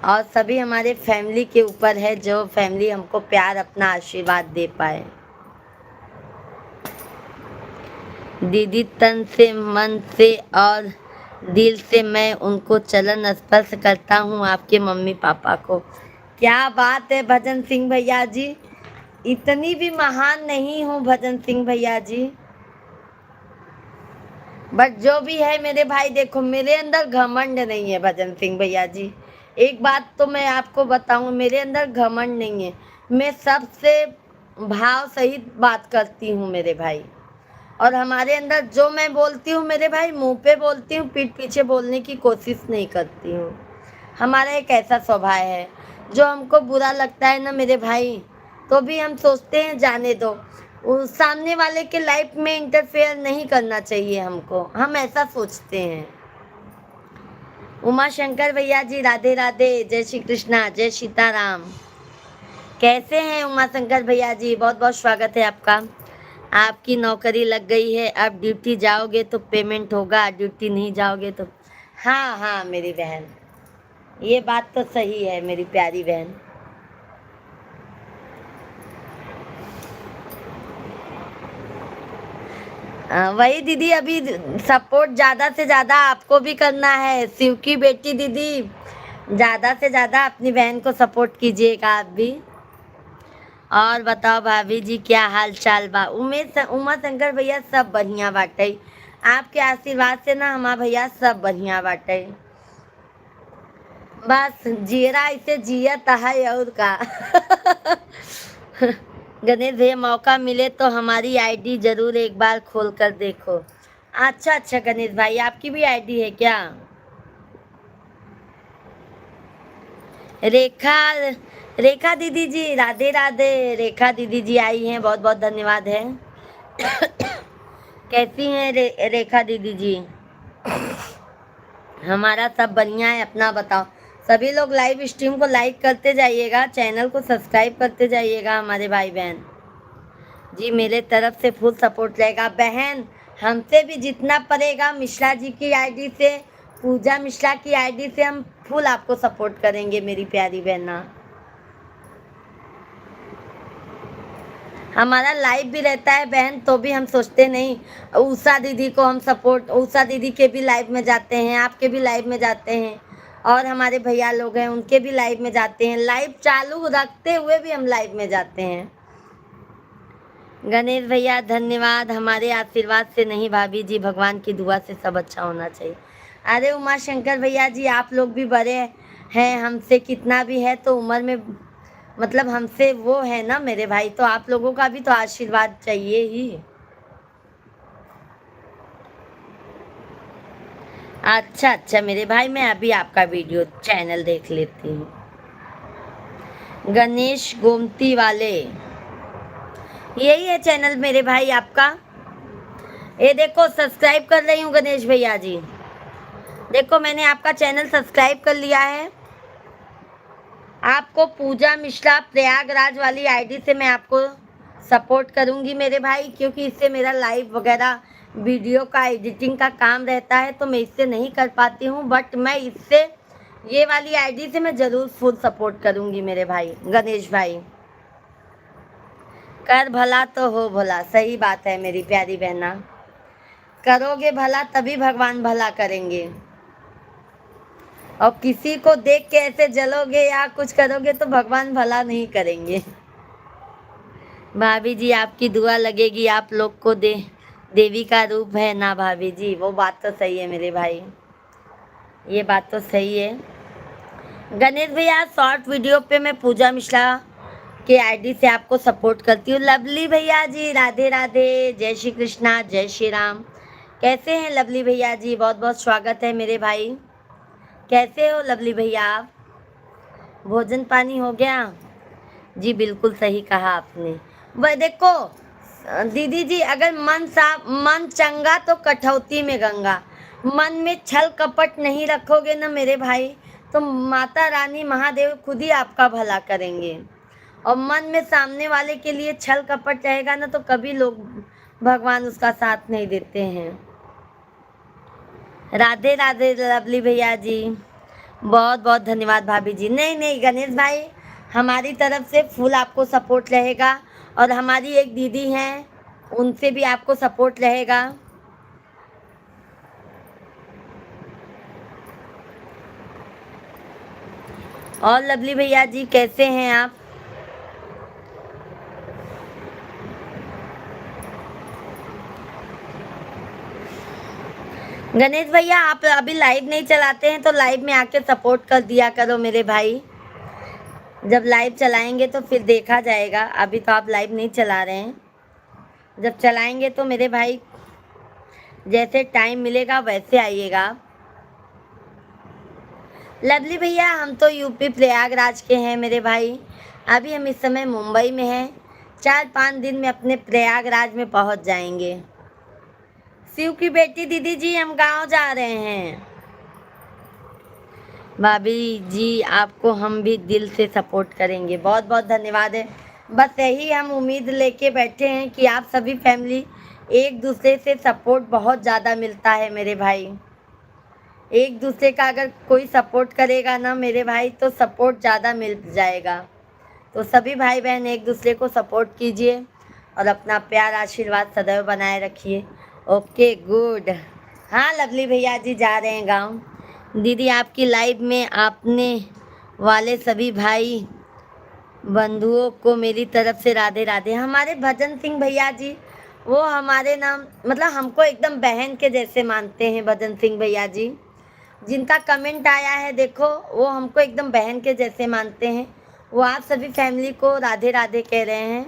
और सभी हमारे फैमिली के ऊपर है, जो फैमिली हमको प्यार अपना आशीर्वाद दे पाए। दीदी तन से मन से और दिल से मैं उनको चरण स्पर्श करता हूँ, आपके मम्मी पापा को। क्या बात है भजन सिंह भैया जी, इतनी भी महान नहीं हूँ भजन सिंह भैया जी, बट जो भी है मेरे भाई देखो, मेरे अंदर घमंड नहीं है भजन सिंह भैया जी। एक बात तो मैं आपको बताऊं, मेरे अंदर घमंड नहीं है, मैं सबसे भाव सहित बात करती हूँ मेरे भाई। और हमारे अंदर जो मैं बोलती हूँ मेरे भाई, मुंह पे बोलती हूँ, पीठ पीछे बोलने की कोशिश नहीं करती हूँ। हमारा एक ऐसा स्वभाव है, जो हमको बुरा लगता है ना मेरे भाई, तो भी हम सोचते हैं जाने दो, उस सामने वाले के लाइफ में इंटरफेयर नहीं करना चाहिए हमको, हम ऐसा सोचते हैं। उमा शंकर भैया जी राधे राधे, जय श्री कृष्णा, जय सीताराम। कैसे हैं उमा शंकर भैया जी? बहुत बहुत स्वागत है आपका। आपकी नौकरी लग गई है, अब ड्यूटी जाओगे तो पेमेंट होगा, ड्यूटी नहीं जाओगे तो। हाँ हाँ मेरी बहन, ये बात तो सही है मेरी प्यारी बहन। वही दीदी, अभी सपोर्ट ज़्यादा से ज़्यादा आपको भी करना है, शिव की बेटी दीदी, ज़्यादा से ज़्यादा अपनी बहन को सपोर्ट कीजिएगा आप भी। और बताओ भाभी जी क्या हाल चाल बा? उमा शंकर भैया सब बढ़िया बाटे, आपके आशीर्वाद से ना हमारा भैया सब बढ़िया बाटे। बस जियरा इसे जियत है और का। गणेश भैया मौका मिले तो हमारी आईडी जरूर एक बार खोल कर देखो। अच्छा अच्छा गणेश भाई, आपकी भी आईडी है क्या? रेखा रेखा दीदी जी राधे राधे, रेखा दीदी जी आई हैं, बहुत बहुत धन्यवाद है। कैसी हैं रेखा दीदी जी? हमारा सब बढ़िया है, अपना बताओ। सभी लोग लाइव स्ट्रीम को लाइक करते जाइएगा, चैनल को सब्सक्राइब करते जाइएगा हमारे भाई बहन जी। मेरे तरफ से फुल सपोर्ट रहेगा बहन, हमसे भी जितना पड़ेगा मिश्रा जी की आईडी से, पूजा मिश्रा की आईडी से हम फुल आपको सपोर्ट करेंगे मेरी प्यारी बहना। हमारा लाइव भी रहता है बहन, तो भी हम सोचते नहीं। उषा दीदी को हम सपोर्ट, उषा दीदी के भी लाइव में जाते हैं, आपके भी लाइव में जाते हैं, और हमारे भैया लोग हैं उनके भी लाइव में जाते हैं। लाइव चालू रखते हुए भी हम लाइव में जाते हैं। गणेश भैया धन्यवाद, हमारे आशीर्वाद से नहीं भाभी जी, भगवान की दुआ से सब अच्छा होना चाहिए। अरे उमा शंकर भैया जी, आप लोग भी बड़े हैं हमसे, कितना भी है तो उम्र में मतलब हमसे वो है ना मेरे भाई, तो आप लोगों का भी तो आशीर्वाद चाहिए ही। अच्छा अच्छा मेरे भाई, मैं अभी आपका वीडियो चैनल देख लेती हूँ। गणेश गोमती वाले, यही है चैनल मेरे भाई आपका। ये देखो सब्सक्राइब कर रही हूँ गणेश भैया जी, देखो मैंने आपका चैनल सब्सक्राइब कर लिया है। आपको पूजा मिश्रा प्रयागराज वाली आईडी से मैं आपको सपोर्ट करूंगी मेरे भाई, क्योंकि इससे मेरा लाइव वगैरह वीडियो का एडिटिंग का काम रहता है, तो मैं इससे नहीं कर पाती हूँ। बट मैं इससे, ये वाली आईडी से मैं ज़रूर फुल सपोर्ट करूंगी मेरे भाई गणेश भाई। कर भला तो हो भला, सही बात है मेरी प्यारी बहना, करोगे भला तभी भगवान भला करेंगे। और किसी को देख के ऐसे जलोगे या कुछ करोगे तो भगवान भला नहीं करेंगे। भाभी जी आपकी दुआ लगेगी, आप लोग को देवी का रूप है ना भाभी जी, वो बात तो सही है मेरे भाई, ये बात तो सही है। गणेश भैया शॉर्ट वीडियो पे मैं पूजा मिश्रा के आईडी से आपको सपोर्ट करती हूँ। लवली भैया जी राधे राधे, जय श्री कृष्णा, जय श्री राम। कैसे हैं लवली भैया जी, बहुत बहुत स्वागत है मेरे भाई। कैसे हो लवली भैया आप, भोजन पानी हो गया? जी बिल्कुल सही कहा आपने। वह देखो दीदी जी, अगर मन साफ मन चंगा तो कठौती में गंगा। मन में छल कपट नहीं रखोगे ना मेरे भाई, तो माता रानी महादेव खुद ही आपका भला करेंगे। और मन में सामने वाले के लिए छल कपट रहेगा ना, तो कभी लोग भगवान उसका साथ नहीं देते हैं। राधे राधे लवली भैया जी, बहुत बहुत धन्यवाद भाभी जी। नहीं नहीं गणेश भाई, हमारी तरफ से फुल आपको सपोर्ट रहेगा, और हमारी एक दीदी हैं उनसे भी आपको सपोर्ट रहेगा। और लवली भैया जी कैसे हैं आप? गणेश भैया आप अभी लाइव नहीं चलाते हैं तो लाइव में आके सपोर्ट कर दिया करो मेरे भाई, जब लाइव चलाएंगे तो फिर देखा जाएगा। अभी तो आप लाइव नहीं चला रहे हैं, जब चलाएंगे तो मेरे भाई जैसे टाइम मिलेगा वैसे आइएगा। लवली भैया हम तो यूपी प्रयागराज के हैं मेरे भाई, अभी हम इस समय मुंबई में हैं, 4-5 दिन में अपने प्रयागराज में पहुंच जाएंगे। शिव की बेटी दीदी जी हम गांव जा रहे हैं। भाभी जी आपको हम भी दिल से सपोर्ट करेंगे, बहुत बहुत धन्यवाद है। बस यही हम उम्मीद लेके बैठे हैं कि आप सभी फैमिली एक दूसरे से सपोर्ट बहुत ज़्यादा मिलता है मेरे भाई। एक दूसरे का अगर कोई सपोर्ट करेगा ना मेरे भाई, तो सपोर्ट ज़्यादा मिल जाएगा। तो सभी भाई बहन एक दूसरे को सपोर्ट कीजिए और अपना प्यार आशीर्वाद सदैव बनाए रखिए। Okay good. हाँ लवली भैया जी जा रहे हैं गाँव। दीदी आपकी लाइव में आपने वाले सभी भाई बंधुओं को मेरी तरफ से राधे राधे। हमारे भजन सिंह भैया जी, वो हमारे नाम मतलब हमको एकदम बहन के जैसे मानते हैं। भजन सिंह भैया जी जिनका कमेंट आया है देखो, वो हमको एकदम बहन के जैसे मानते हैं। वो आप सभी फैमिली को राधे राधे कह रहे हैं,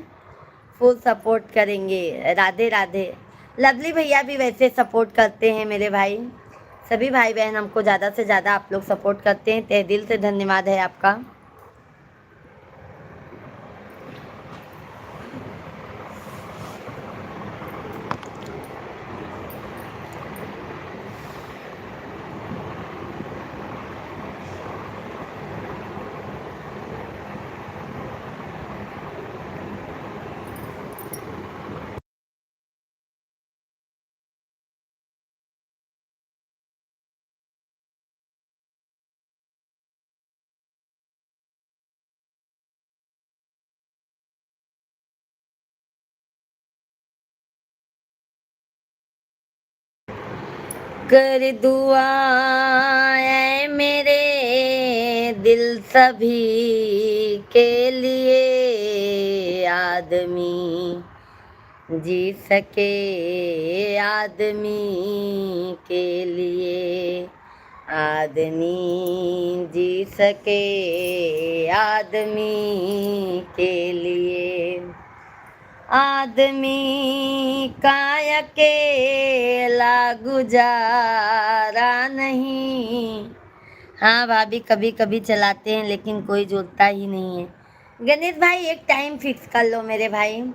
फुल सपोर्ट करेंगे। राधे राधे। लवली भैया भी वैसे सपोर्ट करते हैं मेरे भाई। सभी भाई बहन हमको ज़्यादा से ज़्यादा आप लोग सपोर्ट करते हैं, तहे दिल से धन्यवाद है आपका। कर दुआ ऐ मेरे दिल सभी के लिए आदमी जी सके आदमी के लिए आदमी जी सके आदमी के लिए आदमी का अकेला गुजारा नहीं। हाँ भाभी, कभी कभी चलाते हैं लेकिन कोई जुड़ता ही नहीं है। गणेश भाई एक टाइम फिक्स कर लो मेरे भाई,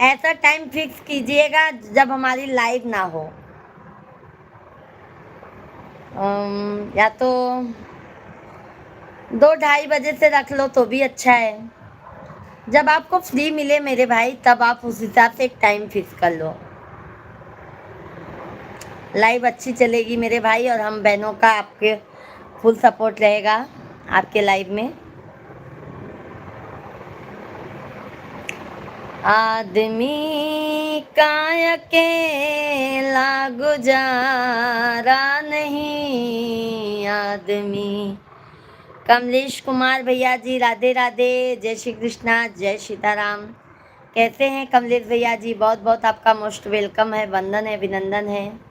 ऐसा टाइम फिक्स कीजिएगा जब हमारी लाइव ना हो। या तो 2-2:30 बजे से रख लो तो भी अच्छा है। जब आपको फ्री मिले मेरे भाई तब आप उस हिसाब से एक टाइम फिक्स कर लो। लाइव अच्छी चलेगी मेरे भाई, और हम बहनों का आपके फुल सपोर्ट रहेगा आपके लाइव में। आदमी का अकेला गुजारा नहीं, आदमी। कमलेश कुमार भैया जी राधे राधे, जय श्री कृष्णा, जय सीताराम। कैसे हैं कमलेश भैया जी? बहुत बहुत आपका मोस्ट वेलकम है, वंदन है, अभिनंदन है।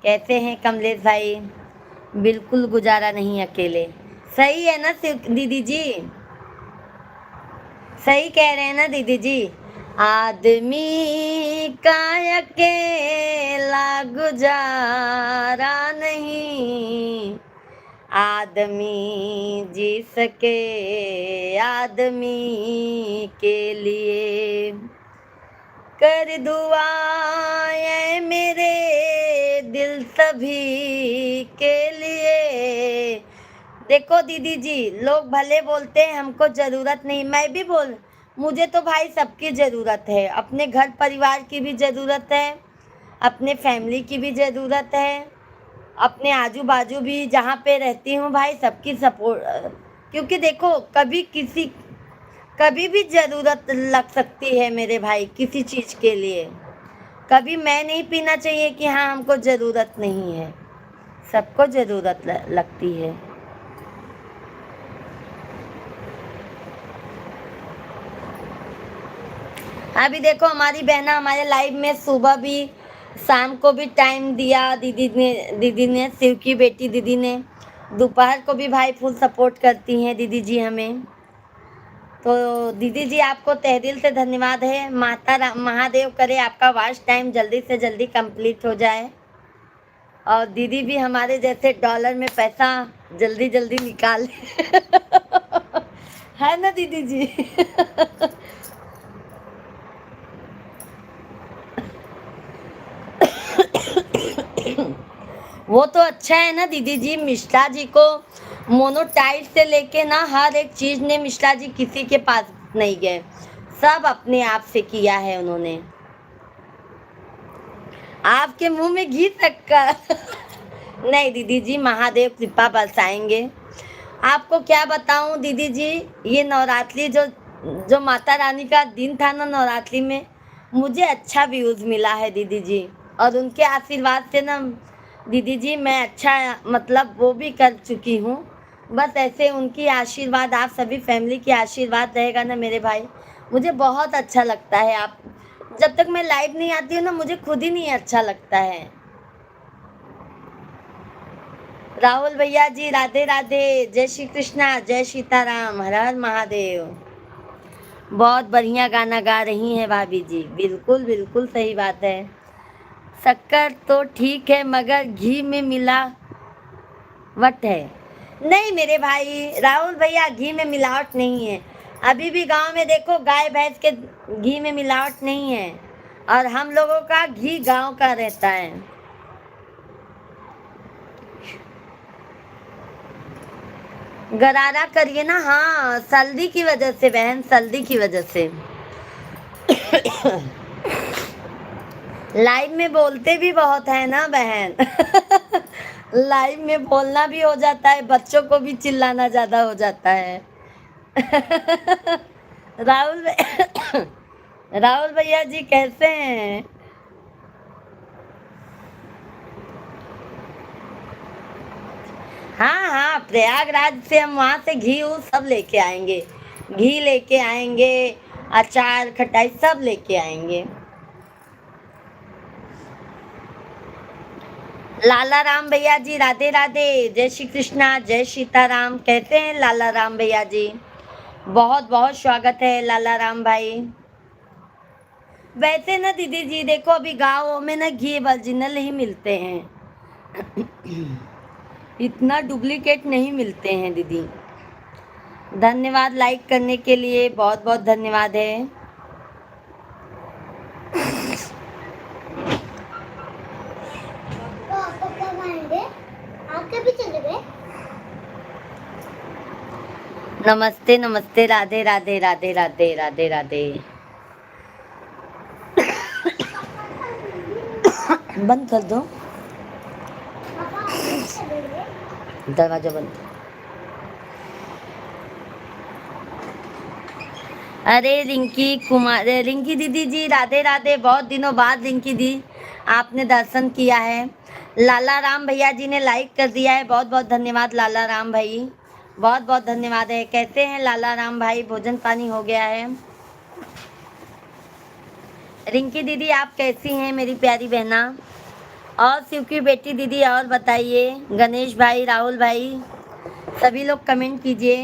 कैसे हैं कमलेश भाई? बिल्कुल गुजारा नहीं अकेले। सही है ना दीदी जी? सही कह रहे हैं ना दीदी जी? आदमी का अकेला गुजारा नहीं, आदमी जी सके आदमी के लिए। कर दुआ ऐ मेरे दिल सभी के लिए। देखो दीदी जी, लोग भले बोलते हैं हमको ज़रूरत नहीं, मैं भी बोल, मुझे तो भाई सबकी ज़रूरत है। अपने घर परिवार की भी ज़रूरत है, अपने फैमिली की भी ज़रूरत है, अपने आजू बाजू भी जहाँ पे रहती हूँ भाई सबकी सपोर्ट। क्योंकि देखो कभी भी ज़रूरत लग सकती है मेरे भाई किसी चीज़ के लिए। कभी मैं नहीं पीना चाहिए कि हाँ हमको ज़रूरत नहीं है, सबको ज़रूरत लगती है। अभी देखो हमारी बहना हमारे लाइव में सुबह भी शाम को भी टाइम दिया दीदी ने शिव की बेटी दीदी ने। दोपहर को भी भाई फुल सपोर्ट करती हैं दीदी जी हमें। तो दीदी जी आपको तहे दिल से धन्यवाद है। महादेव करे आपका वॉच टाइम जल्दी से जल्दी कंप्लीट हो जाए, और दीदी भी हमारे जैसे डॉलर में पैसा जल्दी जल्दी निकाल है ना दीदी जी? वो तो अच्छा है ना दीदी जी, मिश्रा जी को मोनोटाइज से लेके ना हर एक चीज़ ने मिश्रा जी किसी के पास नहीं गए, सब अपने आप से किया है उन्होंने। आपके मुंह में घी तक का नहीं दीदी जी, महादेव कृपा बरसाएंगे। आपको क्या बताऊं दीदी जी, ये नवरात्रि जो माता रानी का दिन था ना, नवरात्रि में मुझे अच्छा व्यूज़ मिला है दीदी जी, और उनके आशीर्वाद से ना दीदी जी मैं अच्छा मतलब वो भी कर चुकी हूँ। बस ऐसे उनकी आशीर्वाद, आप सभी फैमिली की आशीर्वाद रहेगा ना मेरे भाई, मुझे बहुत अच्छा लगता है। आप जब तक मैं लाइव नहीं आती हूँ ना मुझे खुद ही नहीं अच्छा लगता है। राहुल भैया जी राधे राधे, जय श्री कृष्णा, जय सीताराम, हर हर महादेव। बहुत बढ़िया गाना गा रही हैं भाभी जी, बिल्कुल बिल्कुल सही बात है। शक्कर तो ठीक है मगर घी में मिलावट है। नहीं मेरे भाई राहुल भैया, घी में मिलावट नहीं है। अभी भी गांव में देखो गाय भैंस के घी में मिलावट नहीं है, और हम लोगों का घी गांव का रहता है। गरारा करिए ना, हाँ सर्दी की वजह से बहन, सर्दी की वजह से। लाइव में बोलते भी बहुत है ना बहन। लाइव में बोलना भी हो जाता है, बच्चों को भी चिल्लाना ज़्यादा हो जाता है। राहुल राहुल भैया जी कैसे हैं? हाँ हाँ, प्रयागराज से हम वहाँ से घी वो सब लेके आएंगे, घी लेके आएंगे, अचार खटाई सब लेके आएंगे। लाला राम भैया जी राधे राधे, जय श्री कृष्णा, जय सीताराम। कैसे हैं लाला राम भैया जी? बहुत बहुत स्वागत है लाला राम भाई। वैसे ना दीदी जी देखो, अभी गाँव में ना घी ओरिजिनल ही मिलते हैं, इतना डुप्लीकेट नहीं मिलते हैं दीदी। धन्यवाद लाइक करने के लिए, बहुत बहुत धन्यवाद है। तो आप कब आएंगे? आप कभी चले गए? नमस्ते नमस्ते, राधे राधे राधे राधे राधे राधे। बंद कर दो पापा आप कभी चले गए? दरवाजा बंद। अरे रिंकी कुमार, रिंकी दीदी जी राधे राधे, बहुत दिनों बाद रिंकी दी आपने दर्शन किया है। लाला राम भैया जी ने लाइक कर दिया है, बहुत बहुत धन्यवाद लाला राम भाई, बहुत बहुत धन्यवाद है। कैसे हैं लाला राम भाई, भोजन पानी हो गया है? रिंकी दीदी आप कैसी हैं मेरी प्यारी बहना? और शिव की बेटी दीदी और बताइए, गणेश भाई, राहुल भाई, सभी लोग कमेंट कीजिए।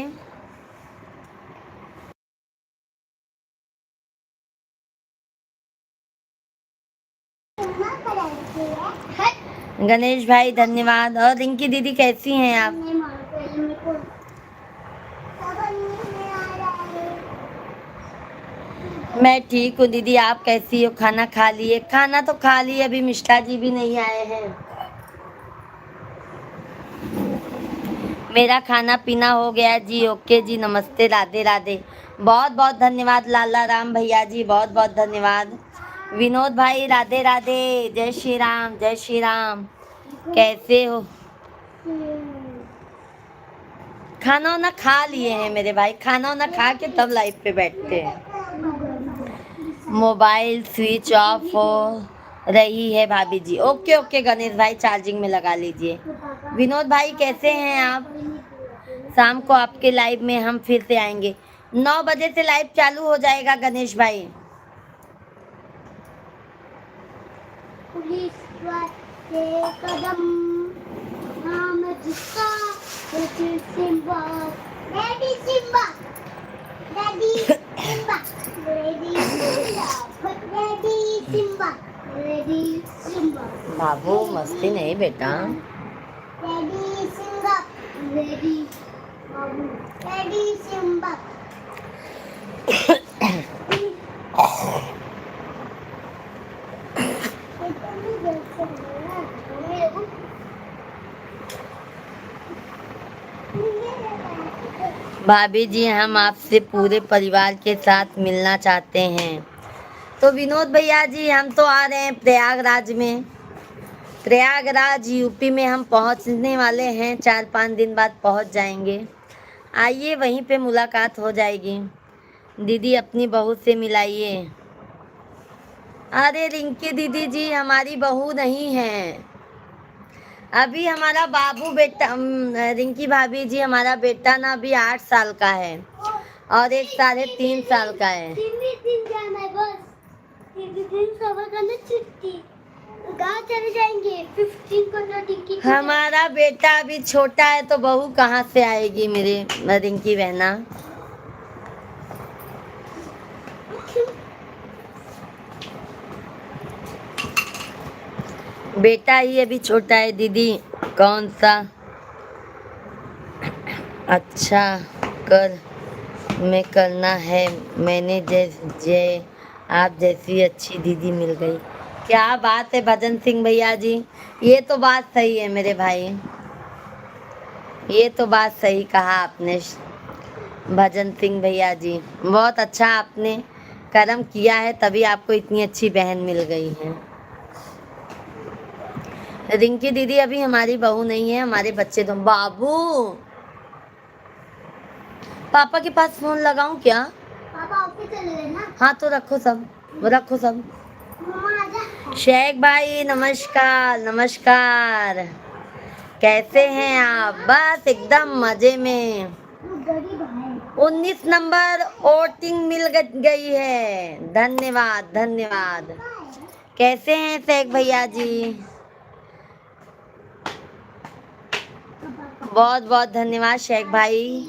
मम्मा पढ़ाई है? गणेश भाई धन्यवाद। और रिंकी दीदी कैसी हैं आप? नहीं मार पहले मेरे को पापा नहीं आ रहा है। मैं ठीक हूँ दीदी, आप कैसी हो? खाना खा लिए? खाना तो खा लिए, अभी मिश्रा जी भी नहीं आए हैं। मेरा खाना पीना हो गया जी, ओके जी, नमस्ते राधे राधे। बहुत बहुत धन्यवाद लाला राम भैया जी, बहुत बहुत धन्यवाद। विनोद भाई राधे राधे, जय श्री राम, जय श्री राम। कैसे हो? खाना वाना खा लिए हैं मेरे भाई, खाना वाना खा के तब लाइव पे बैठते हैं। मोबाइल स्विच ऑफ हो रही है भाभी जी, ओके ओके गणेश भाई, चार्जिंग में लगा लीजिए। विनोद भाई कैसे हैं आप? शाम को आपके लाइव में हम फिर से आएंगे, 9 बजे से लाइव चालू हो जाएगा गणेश भाई। पुलिस के कदम नाम जिसका Simba, daddy Simba, daddy Simba, daddy Simba, daddy Simba, daddy Simba. बाबू मस्ती नहीं बेटा। डैडी सिम्बा, डैडी बाबू, डैडी सिम्बा। भाभी जी हम आपसे पूरे परिवार के साथ मिलना चाहते हैं। तो विनोद भैया जी हम तो आ रहे हैं प्रयागराज में, प्रयागराज यूपी में हम पहुंचने वाले हैं, 4-5 दिन बाद पहुंच जाएंगे। आइए वहीं पे मुलाकात हो जाएगी। दीदी अपनी बहू से मिलाइए। अरे रिंकी दीदी जी हमारी बहू नहीं है, अभी हमारा बाबू बेटा, रिंकी भाभी जी हमारा बेटा ना अभी 8 साल का है और एक 3.5 साल का है। 3 दिन जाना है बस, 3 दिन सवा करना छुट्टी, गाँव चले जाएंगे। 15 को ना टिकट। हमारा बेटा अभी छोटा है तो बहू कहाँ से आएगी मेरे रिंकी बहना? बेटा ही अभी छोटा है दीदी, कौन सा अच्छा कर में करना है, मैंने जय आप जैसी अच्छी दीदी मिल गई। क्या बात है भजन सिंह भैया जी, ये तो बात सही है मेरे भाई, ये तो बात सही कहा आपने भजन सिंह भैया जी, बहुत अच्छा आपने कर्म किया है तभी आपको इतनी अच्छी बहन मिल गई है। रिंकी दीदी अभी हमारी बहू नहीं है, हमारे बच्चे तो। बाबू पापा के पास फोन लगाऊं क्या? पापा ऑफिस चले गए ना। हाँ तो रखो सब, रखो सब। मम्मा आजा। शेख भाई नमस्कार नमस्कार। कैसे हैं आप? बस एकदम मजे में। गरीब है 19 नंबर वोटिंग मिल गई है। धन्यवाद धन्यवाद। कैसे हैं शेख भैया जी? बहुत बहुत धन्यवाद शेख भाई।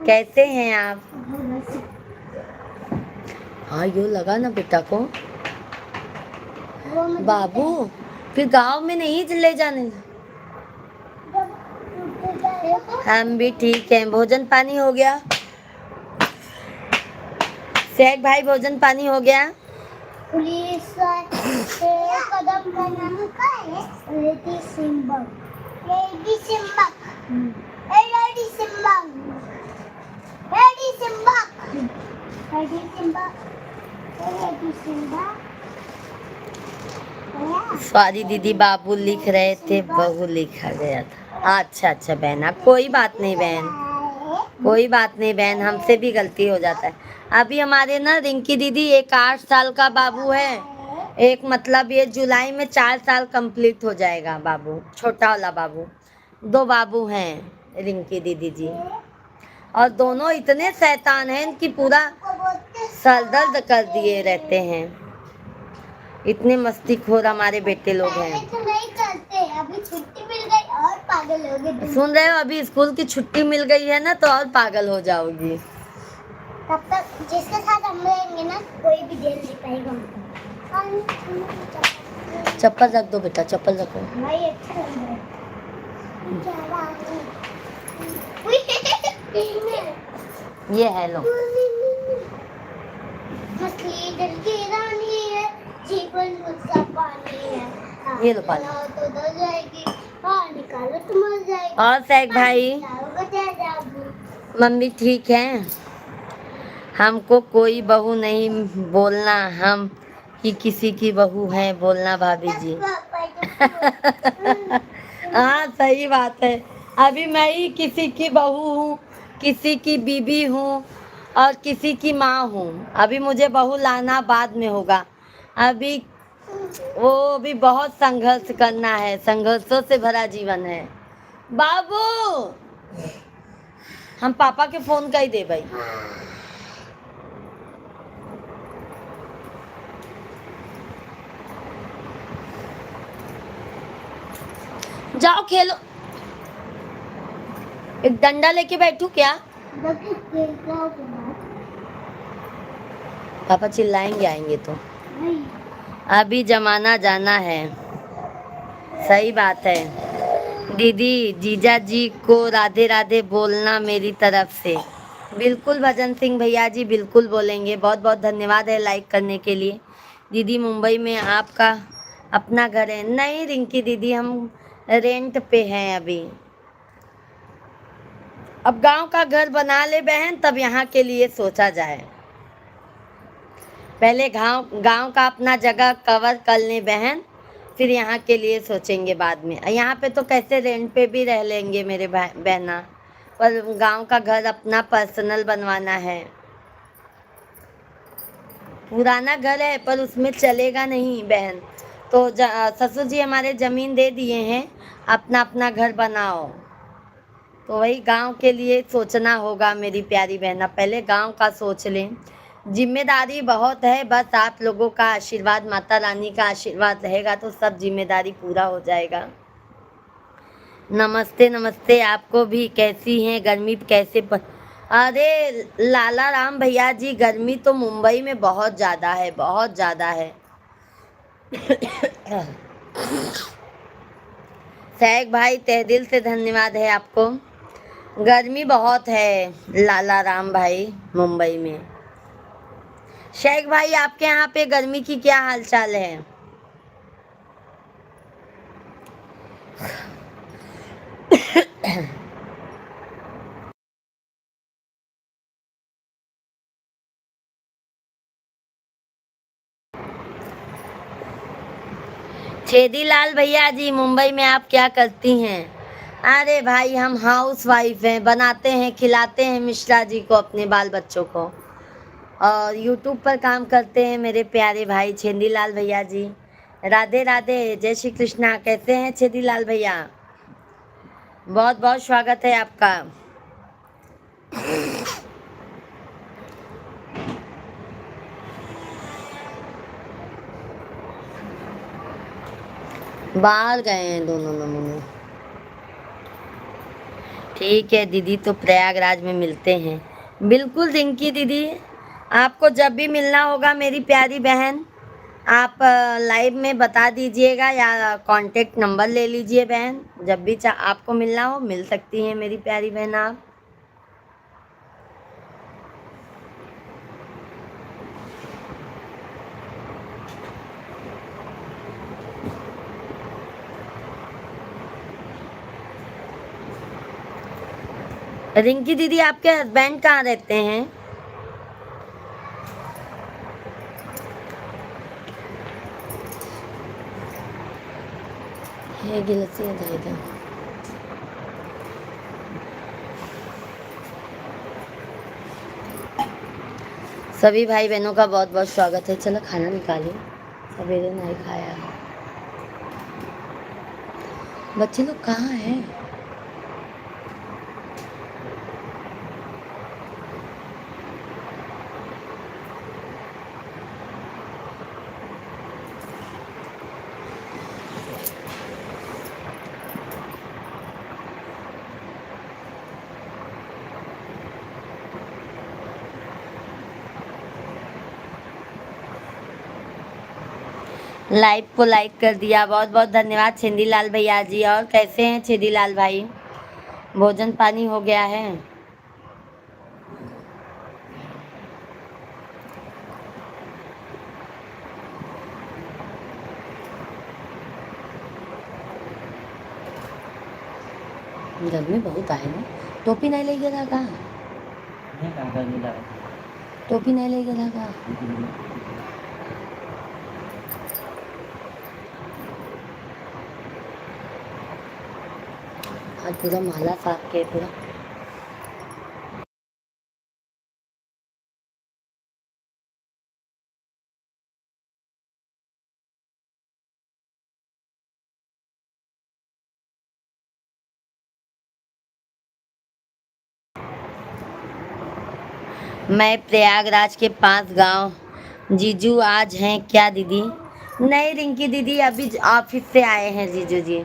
कैसे हैं आप? हाँ यो लगा ना बेटा को। बाबू फिर गांव में नहीं ले जाने। हम भी ठीक हैं। भोजन पानी हो गया? शेख भाई भोजन पानी हो गया? पुलिस कदम lady Simba lady Simba lady Simba lady Simba lady Simba lady Simba sorry दीदी, बाबू लिख रहे थे, बहू लिखा गया था। अच्छा अच्छा बहना, कोई बात नहीं बहन, कोई बात नहीं बहन, हमसे भी गलती हो जाता है। अभी हमारे ना रिंकी दीदी एक 8 साल का बाबू है, एक मतलब ये जुलाई में 4 साल कंप्लीट हो जाएगा बाबू, छोटा वाला बाबू। 2 बाबू हैं रिंकी दीदी जी, और दोनों इतने शैतान हैं कि पूरा सर दर्द कर दिए रहते हैं। इतने मस्तीखोर हमारे बेटे लोग हैं। तो नहीं करते, अभी छुट्टी मिल गई और पागल हो गए। सुन रहे हो? अभी स्कूल की छुट्टी मिल गई है ना, तो और पागल हो जाओगी। तब तक जिसके साथ हम रहेंगे ना, कोई भी देर नहीं पाएगा हमको। चप्पल रख दो बेटा, चप्पल रखो। भाई अच्छा लग रहा है। ये है लो। मछली दिल की रानी है, जीवन मुझसा पानी है। ये लो पानी। तो दल जाएगी, हाँ निकालो तो मर जाएगी। और शेख भाई जाओगे। मम्मी ठीक है? हमको कोई बहू नहीं बोलना, हम कि किसी की बहू है बोलना भाभी जी। हाँ सही बात है। अभी मैं ही किसी की बहू हूँ, किसी की बीबी हूँ और किसी की माँ हूँ। अभी मुझे बहू लाना बाद में होगा। अभी वो भी बहुत संघर्ष करना है, संघर्षों से भरा जीवन है। बाबू हम पापा के फोन कर ही दे भाई। जाओ खेलो। एक डंडा लेके बैठू क्या? पापा चिल्लाएंगे आएंगे तो। अभी जमाना जाना है। सही बात है दीदी। जीजा जी को राधे राधे बोलना मेरी तरफ से। बिल्कुल भजन सिंह भैया जी, बिल्कुल बोलेंगे। बहुत बहुत धन्यवाद है लाइक करने के लिए। दीदी मुंबई में आपका अपना घर है? नहीं रिंकी दीदी, हम रेंट पे हैं अभी। अब गांव का घर बना ले बहन, तब यहाँ के लिए सोचा जाए। पहले गांव का अपना जगह कवर कर ले बहन, फिर यहाँ के लिए सोचेंगे बाद में। यहाँ पे तो कैसे रेंट पे भी रह लेंगे मेरे बहना, पर गांव का घर अपना पर्सनल बनवाना है। पुराना घर है पर उसमें चलेगा नहीं बहन, तो ससुर जी हमारे ज़मीन दे दिए हैं, अपना अपना घर बनाओ। तो वही गांव के लिए सोचना होगा मेरी प्यारी बहना, पहले गांव का सोच लें। जिम्मेदारी बहुत है, बस आप लोगों का आशीर्वाद, माता रानी का आशीर्वाद रहेगा तो सब जिम्मेदारी पूरा हो जाएगा। नमस्ते नमस्ते आपको भी। कैसी हैं? गर्मी कैसे अरे लाला राम भैया जी, गर्मी तो मुंबई में बहुत ज़्यादा है, बहुत ज़्यादा है। शेख भाई तहे दिल से धन्यवाद है आपको। गर्मी बहुत है लाला राम भाई मुंबई में। शेख भाई आपके यहाँ पे गर्मी की क्या हालचाल है? छेदीलाल भैया जी, मुंबई में आप क्या करती हैं? अरे भाई हम हाउस वाइफ हैं, बनाते हैं खिलाते हैं मिश्रा जी को, अपने बाल बच्चों को, और यूट्यूब पर काम करते हैं मेरे प्यारे भाई छेदीलाल भैया जी। राधे राधे, जय श्री कृष्णा। कैसे हैं छेदीलाल भैया? बहुत बहुत स्वागत है आपका। बाहर गए हैं दोनों नमूने। ठीक है दीदी, तो प्रयागराज में मिलते हैं। बिल्कुल रिंकी दीदी, आपको जब भी मिलना होगा मेरी प्यारी बहन, आप लाइव में बता दीजिएगा या कांटेक्ट नंबर ले लीजिए बहन। जब भी आपको मिलना हो मिल सकती हैं मेरी प्यारी बहन आप। रिंकी दीदी, आपके हस्बैंड कहाँ रहते हैं? ये गिलसी दे दो। सभी भाई बहनों का बहुत बहुत स्वागत है। चलो खाना निकालिए, सवेरे नहीं खाया है। बच्चे लोग कहाँ हैं? लाइव को लाइक कर दिया, बहुत बहुत धन्यवाद छिंदी लाल भैया जी। और कैसे हैं छिंदी लाल भाई, भोजन पानी हो गया है? गर्मी बहुत आए ना। टोपी नहीं ले गया का? टोपी नहीं ले गया का? आज पूरा माला साफ के पूरा। मैं प्रयागराज के 5 गांव। जीजू आज हैं क्या दीदी? नहीं रिंकी दीदी, अभी ऑफिस से आए हैं जीजू जी।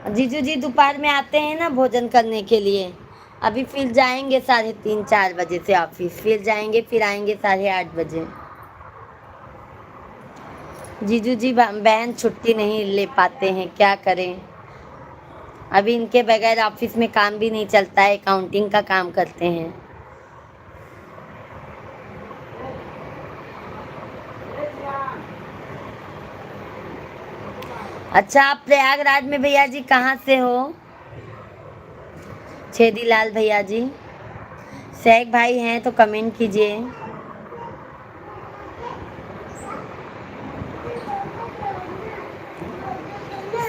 जीजू जी दोपहर में आते हैं ना भोजन करने के लिए। अभी फिर जाएंगे 3:30-4 बजे से ऑफिस, फिर जाएंगे, फिर आएंगे 8:30 बजे। जीजू जी बहन छुट्टी नहीं ले पाते हैं, क्या करें। अभी इनके बगैर ऑफिस में काम भी नहीं चलता है, अकाउंटिंग का काम करते हैं। अच्छा, आप प्रयागराज में भैया जी कहाँ से हो? छेदी लाल भैया जी, शेख भाई हैं तो कमेंट कीजिए।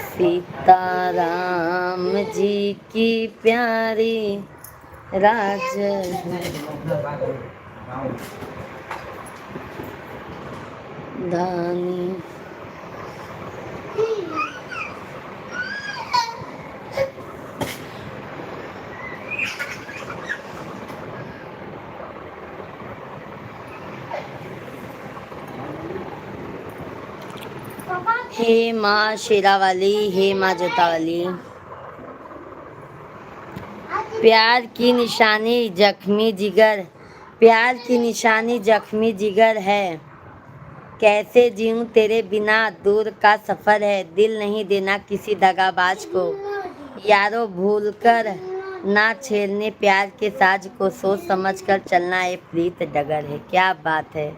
सीताराम जी की प्यारी राजधानी। हे माँ शेरा वाली, हे माँ जोता वाली। प्यार की निशानी जख्मी जिगर, प्यार की निशानी जख्मी जिगर है। कैसे जीऊं तेरे बिना, दूर का सफर है। दिल नहीं देना किसी दगाबाज को, यारो भूल कर ना छेड़ने प्यार के साज को। सोच समझ कर चलना ये प्रीत डगर है। क्या बात है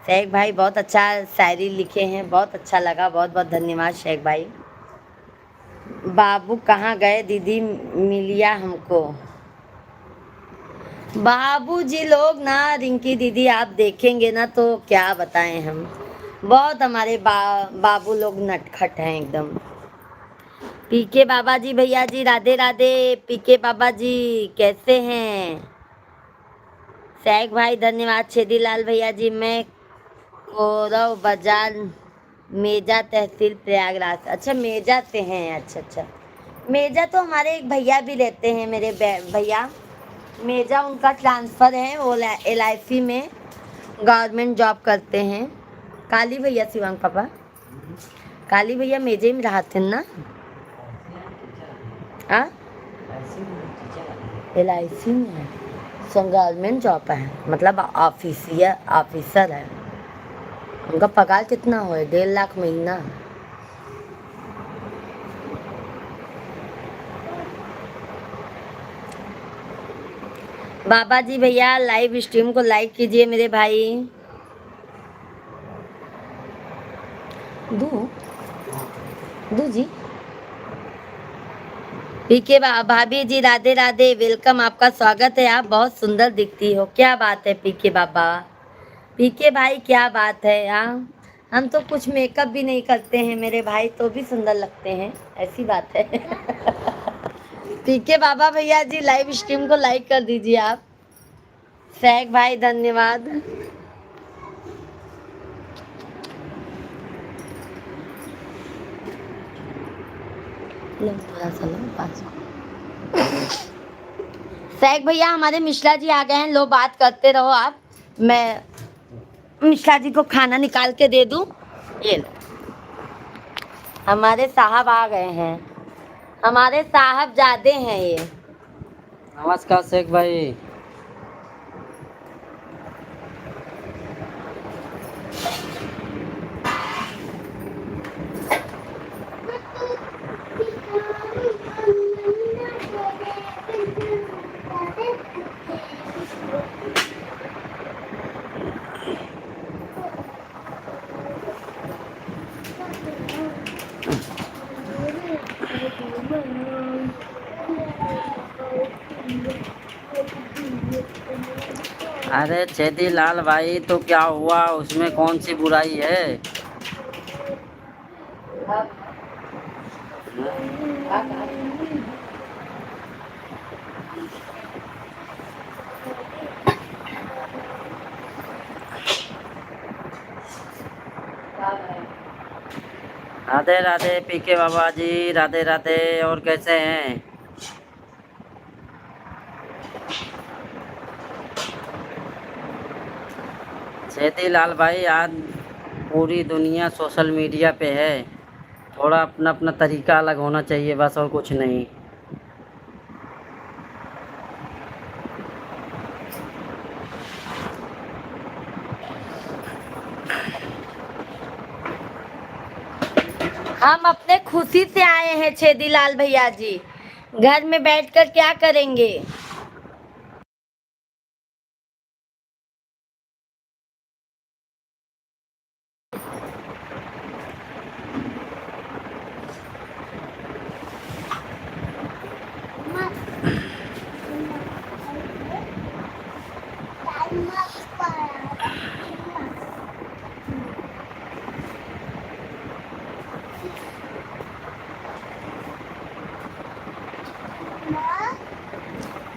शेख भाई, बहुत अच्छा शायरी लिखे हैं, बहुत अच्छा लगा, बहुत बहुत धन्यवाद शेख भाई। बाबू कहाँ गए दीदी, मिलिया हमको। बाबूजी लोग ना रिंकी दीदी, आप देखेंगे ना तो क्या बताएं हम। बहुत हमारे बाबू लोग नटखट हैं एकदम। पीके बाबा जी भैया जी, राधे राधे। पीके बाबा जी कैसे हैं? शेख भाई धन्यवाद। छेदी लाल भैया जी, मैं कौरव बाजार मेजा तहसील प्रयागराज। अच्छा मेजा से हैं, अच्छा अच्छा। मेजा तो हमारे एक भैया भी रहते हैं, मेरे भैया मेजा, उनका ट्रांसफ़र है, वो LIC में गवर्नमेंट जॉब करते हैं। काली भैया शिवांग पापा, काली भैया मेजे में रहते हैं ना। हाँ LIC में है, गवर्नमेंट जॉब है, मतलब ऑफिसर है। उनका पगार कितना हो, 1.5 लाख महीना। बाबा जी भैया लाइव स्ट्रीम को लाइक कीजिए मेरे भाई। दू दू जी। पीके भाभी जी राधे राधे, वेलकम, आपका स्वागत है। आप बहुत सुंदर दिखती हो। क्या बात है पीके बाबा, पीके भाई क्या बात है। हाँ, हम तो कुछ मेकअप भी नहीं करते हैं मेरे भाई, तो भी सुंदर लगते हैं, ऐसी बात है। पीके बाबा भैया जी लाइव स्ट्रीम को लाइक कर दीजिए आप। सैक भाई धन्यवाद। लो थोड़ा सा लो, पास। सैक भैया हमारे मिश्रा जी आ गए हैं, लो बात करते रहो आप। मैं मिश्रा जी को खाना निकाल के दे दूं। ये लो, हमारे साहब आ गए हैं, हमारे साहब जादे हैं ये। नमस्कार शेख भाई। अरे छेदी लाल भाई, तो क्या हुआ, उसमें कौन सी बुराई है? राधे राधे पीके बाबा जी, राधे राधे। और कैसे हैं? छेदी लाल भाई, आज पूरी दुनिया सोशल मीडिया पे है, थोड़ा अपना अपना तरीका अलग होना चाहिए, बस और कुछ नहीं। हम अपने खुशी से आए हैं छेदी लाल भैया जी, घर में बैठकर क्या करेंगे।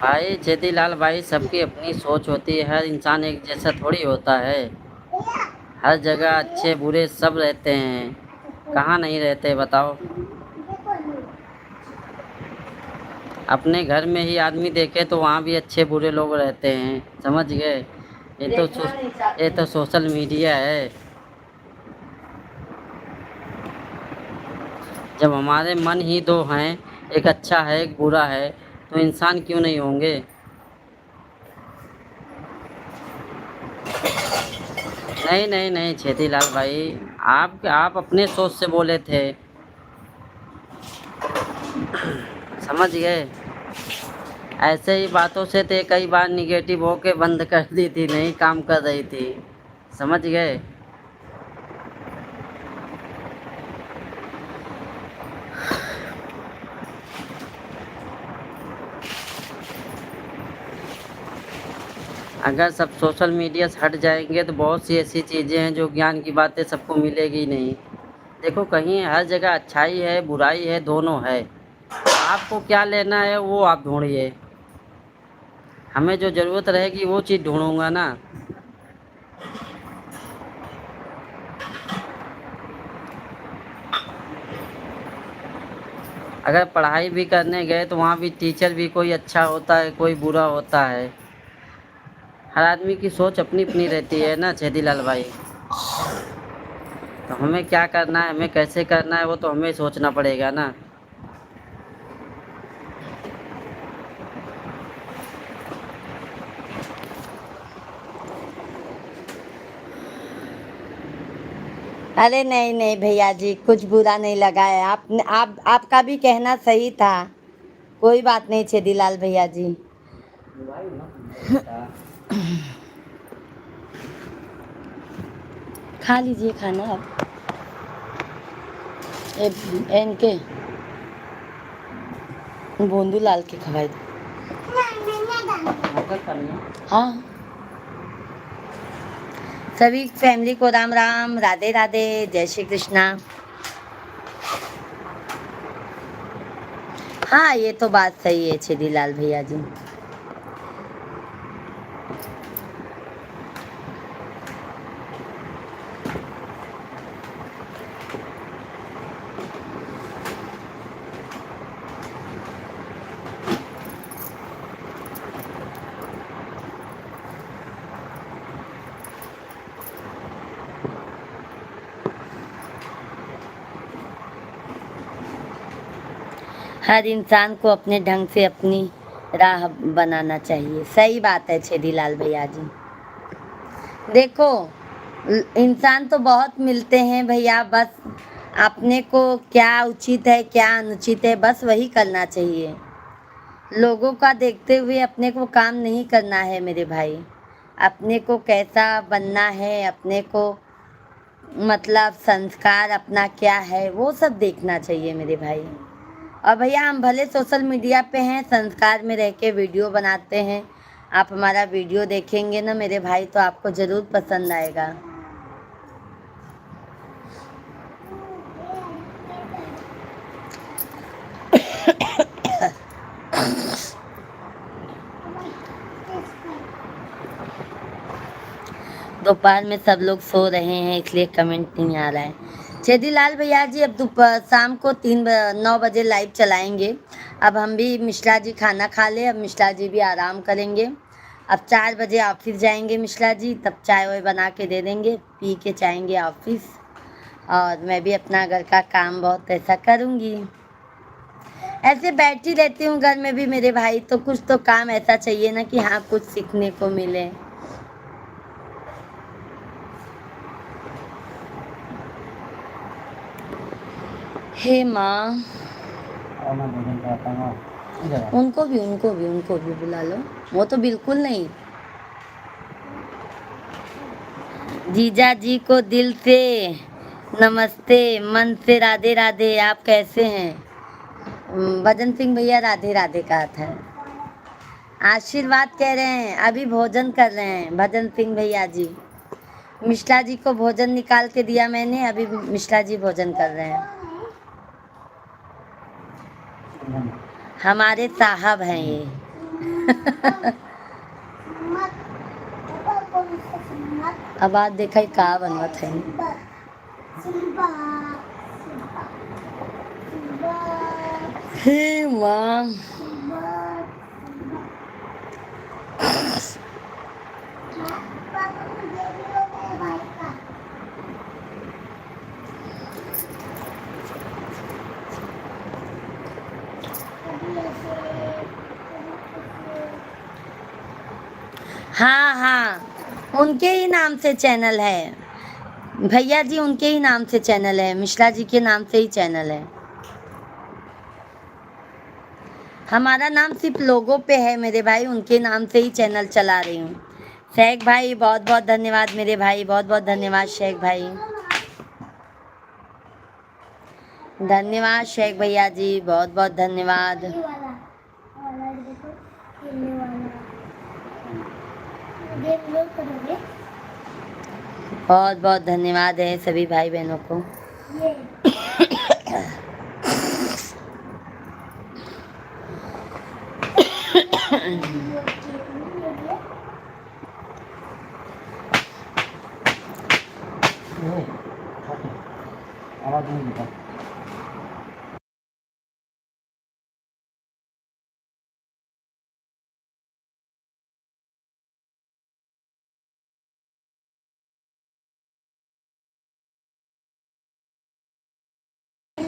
भाई छेदी लाल भाई, सबकी अपनी सोच होती है, हर इंसान एक जैसा थोड़ी होता है। हर जगह अच्छे बुरे सब रहते हैं, कहाँ नहीं रहते बताओ। अपने घर में ही आदमी देखे तो वहाँ भी अच्छे बुरे लोग रहते हैं, समझ गए। ये तो सोशल मीडिया है। जब हमारे मन ही दो हैं, एक अच्छा है एक बुरा है, तो इंसान क्यों नहीं होंगे। नहीं नहीं नहीं छेदी लाल भाई, आप अपने सोच से बोले थे, समझ गए। ऐसे ही बातों से तो कई बार निगेटिव होके बंद कर दी थी, नहीं काम कर रही थी, समझ गए। अगर सब सोशल मीडिया से हट जाएंगे तो बहुत सी ऐसी चीज़ें हैं जो ज्ञान की बातें सबको मिलेगी नहीं। देखो, कहीं हर जगह अच्छाई है बुराई है, दोनों है। आपको क्या लेना है वो आप ढूंढिए, हमें जो ज़रूरत रहेगी वो चीज़ ढूंढूंगा ना। अगर पढ़ाई भी करने गए तो वहाँ भी टीचर भी कोई अच्छा होता है, कोई बुरा होता है। हर आदमी की सोच अपनी अपनी रहती है ना छेदीलाल भाई। तो हमें क्या करना है, हमें कैसे करना है, वो तो हमें सोचना पड़ेगा ना। अरे नहीं नहीं भैया जी, कुछ बुरा नहीं लगा है। आपका भी कहना सही था। कोई बात नहीं छेदीलाल भैया जी। खा लीजिए खाना आप। इनके बोंदू लाल के खवाई दो। हाँ, सभी फैमिली को राम राम, राधे राधे, जय श्री कृष्णा। हाँ, ये तो बात सही है छेदीलाल भैया जी। हर इंसान को अपने ढंग से अपनी राह बनाना चाहिए। सही बात है छेदीलाल भैया जी। देखो, इंसान तो बहुत मिलते हैं भैया, बस अपने को क्या उचित है क्या अनुचित है बस वही करना चाहिए। लोगों का देखते हुए अपने को काम नहीं करना है मेरे भाई। अपने को कैसा बनना है, अपने को मतलब संस्कार अपना क्या है वो सब देखना चाहिए मेरे भाई। और भैया हम भले सोशल मीडिया पे हैं, संस्कार में रह के वीडियो बनाते हैं। आप हमारा वीडियो देखेंगे ना मेरे भाई तो आपको ज़रूर पसंद आएगा। दोपहर में सब लोग सो रहे हैं इसलिए कमेंट नहीं आ रहा है। छेदीलाल भैया जी अब दोपहर शाम को 9 बजे लाइव चलाएंगे। अब हम भी मिश्रा जी खाना खा ले, अब मिश्रा जी भी आराम करेंगे। अब 4 बजे ऑफिस जाएंगे मिश्रा जी, तब चाय वाय बना के दे देंगे, पी के जाएंगे ऑफिस। और मैं भी अपना घर का काम बहुत ऐसा करूँगी। ऐसे बैठी रहती हूँ घर में भी मेरे भाई, तो कुछ तो काम ऐसा चाहिए ना कि हाँ कुछ सीखने को मिले। हे माँ, उनको भी बुला लो। वो तो बिल्कुल नहीं। जीजा जी को दिल से नमस्ते, मन से राधे राधे। आप कैसे हैं? भजन सिंह भैया राधे राधे कहा था। आशीर्वाद कह रहे हैं, अभी भोजन कर रहे हैं भजन सिंह भैया जी। मिश्रा जी को भोजन निकाल के दिया मैंने, अभी मिश्रा जी भोजन कर रहे हैं। हमारे साहब हैं ये। अब आज देखा का बनवत है। हे माँ, हाँ हाँ, उनके ही नाम से चैनल है भैया जी, उनके ही नाम से चैनल है, मिश्रा जी के नाम से ही चैनल है। हमारा नाम सिर्फ लोगों पे है मेरे भाई, उनके नाम से ही चैनल चला रही हूँ। शेख भाई बहुत बहुत धन्यवाद मेरे भाई, बहुत बहुत धन्यवाद शेख भाई, धन्यवाद शेख भैया जी, बहुत बहुत धन्यवाद। बहुत बहुत धन्यवाद है सभी भाई बहनों को। आवाज नहीं निकल।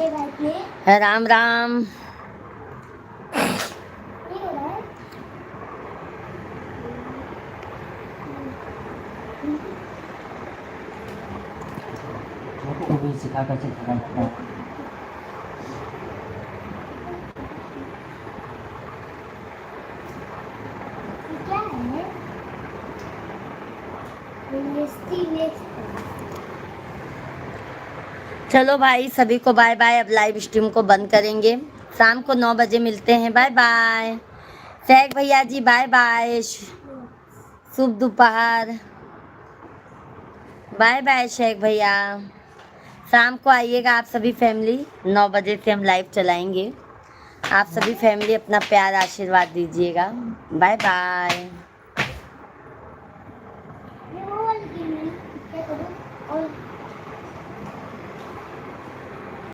प्ले भाई प्ले राम राम। ये हो रहा है छोटू को भी सिखा कर सिखाना। ये क्या है नेक्स्ट चलो भाई सभी को बाय बाय। अब लाइव स्ट्रीम को बंद करेंगे। शाम को 9 बजे मिलते हैं। Bye bye. शेख भैया जी बाय बाय। शुभ दोपहर। बाय बाय शेख भैया। शाम को आइएगा आप सभी फैमिली। 9 बजे से हम लाइव चलाएंगे। आप सभी फैमिली अपना प्यार आशीर्वाद दीजिएगा। Bye bye.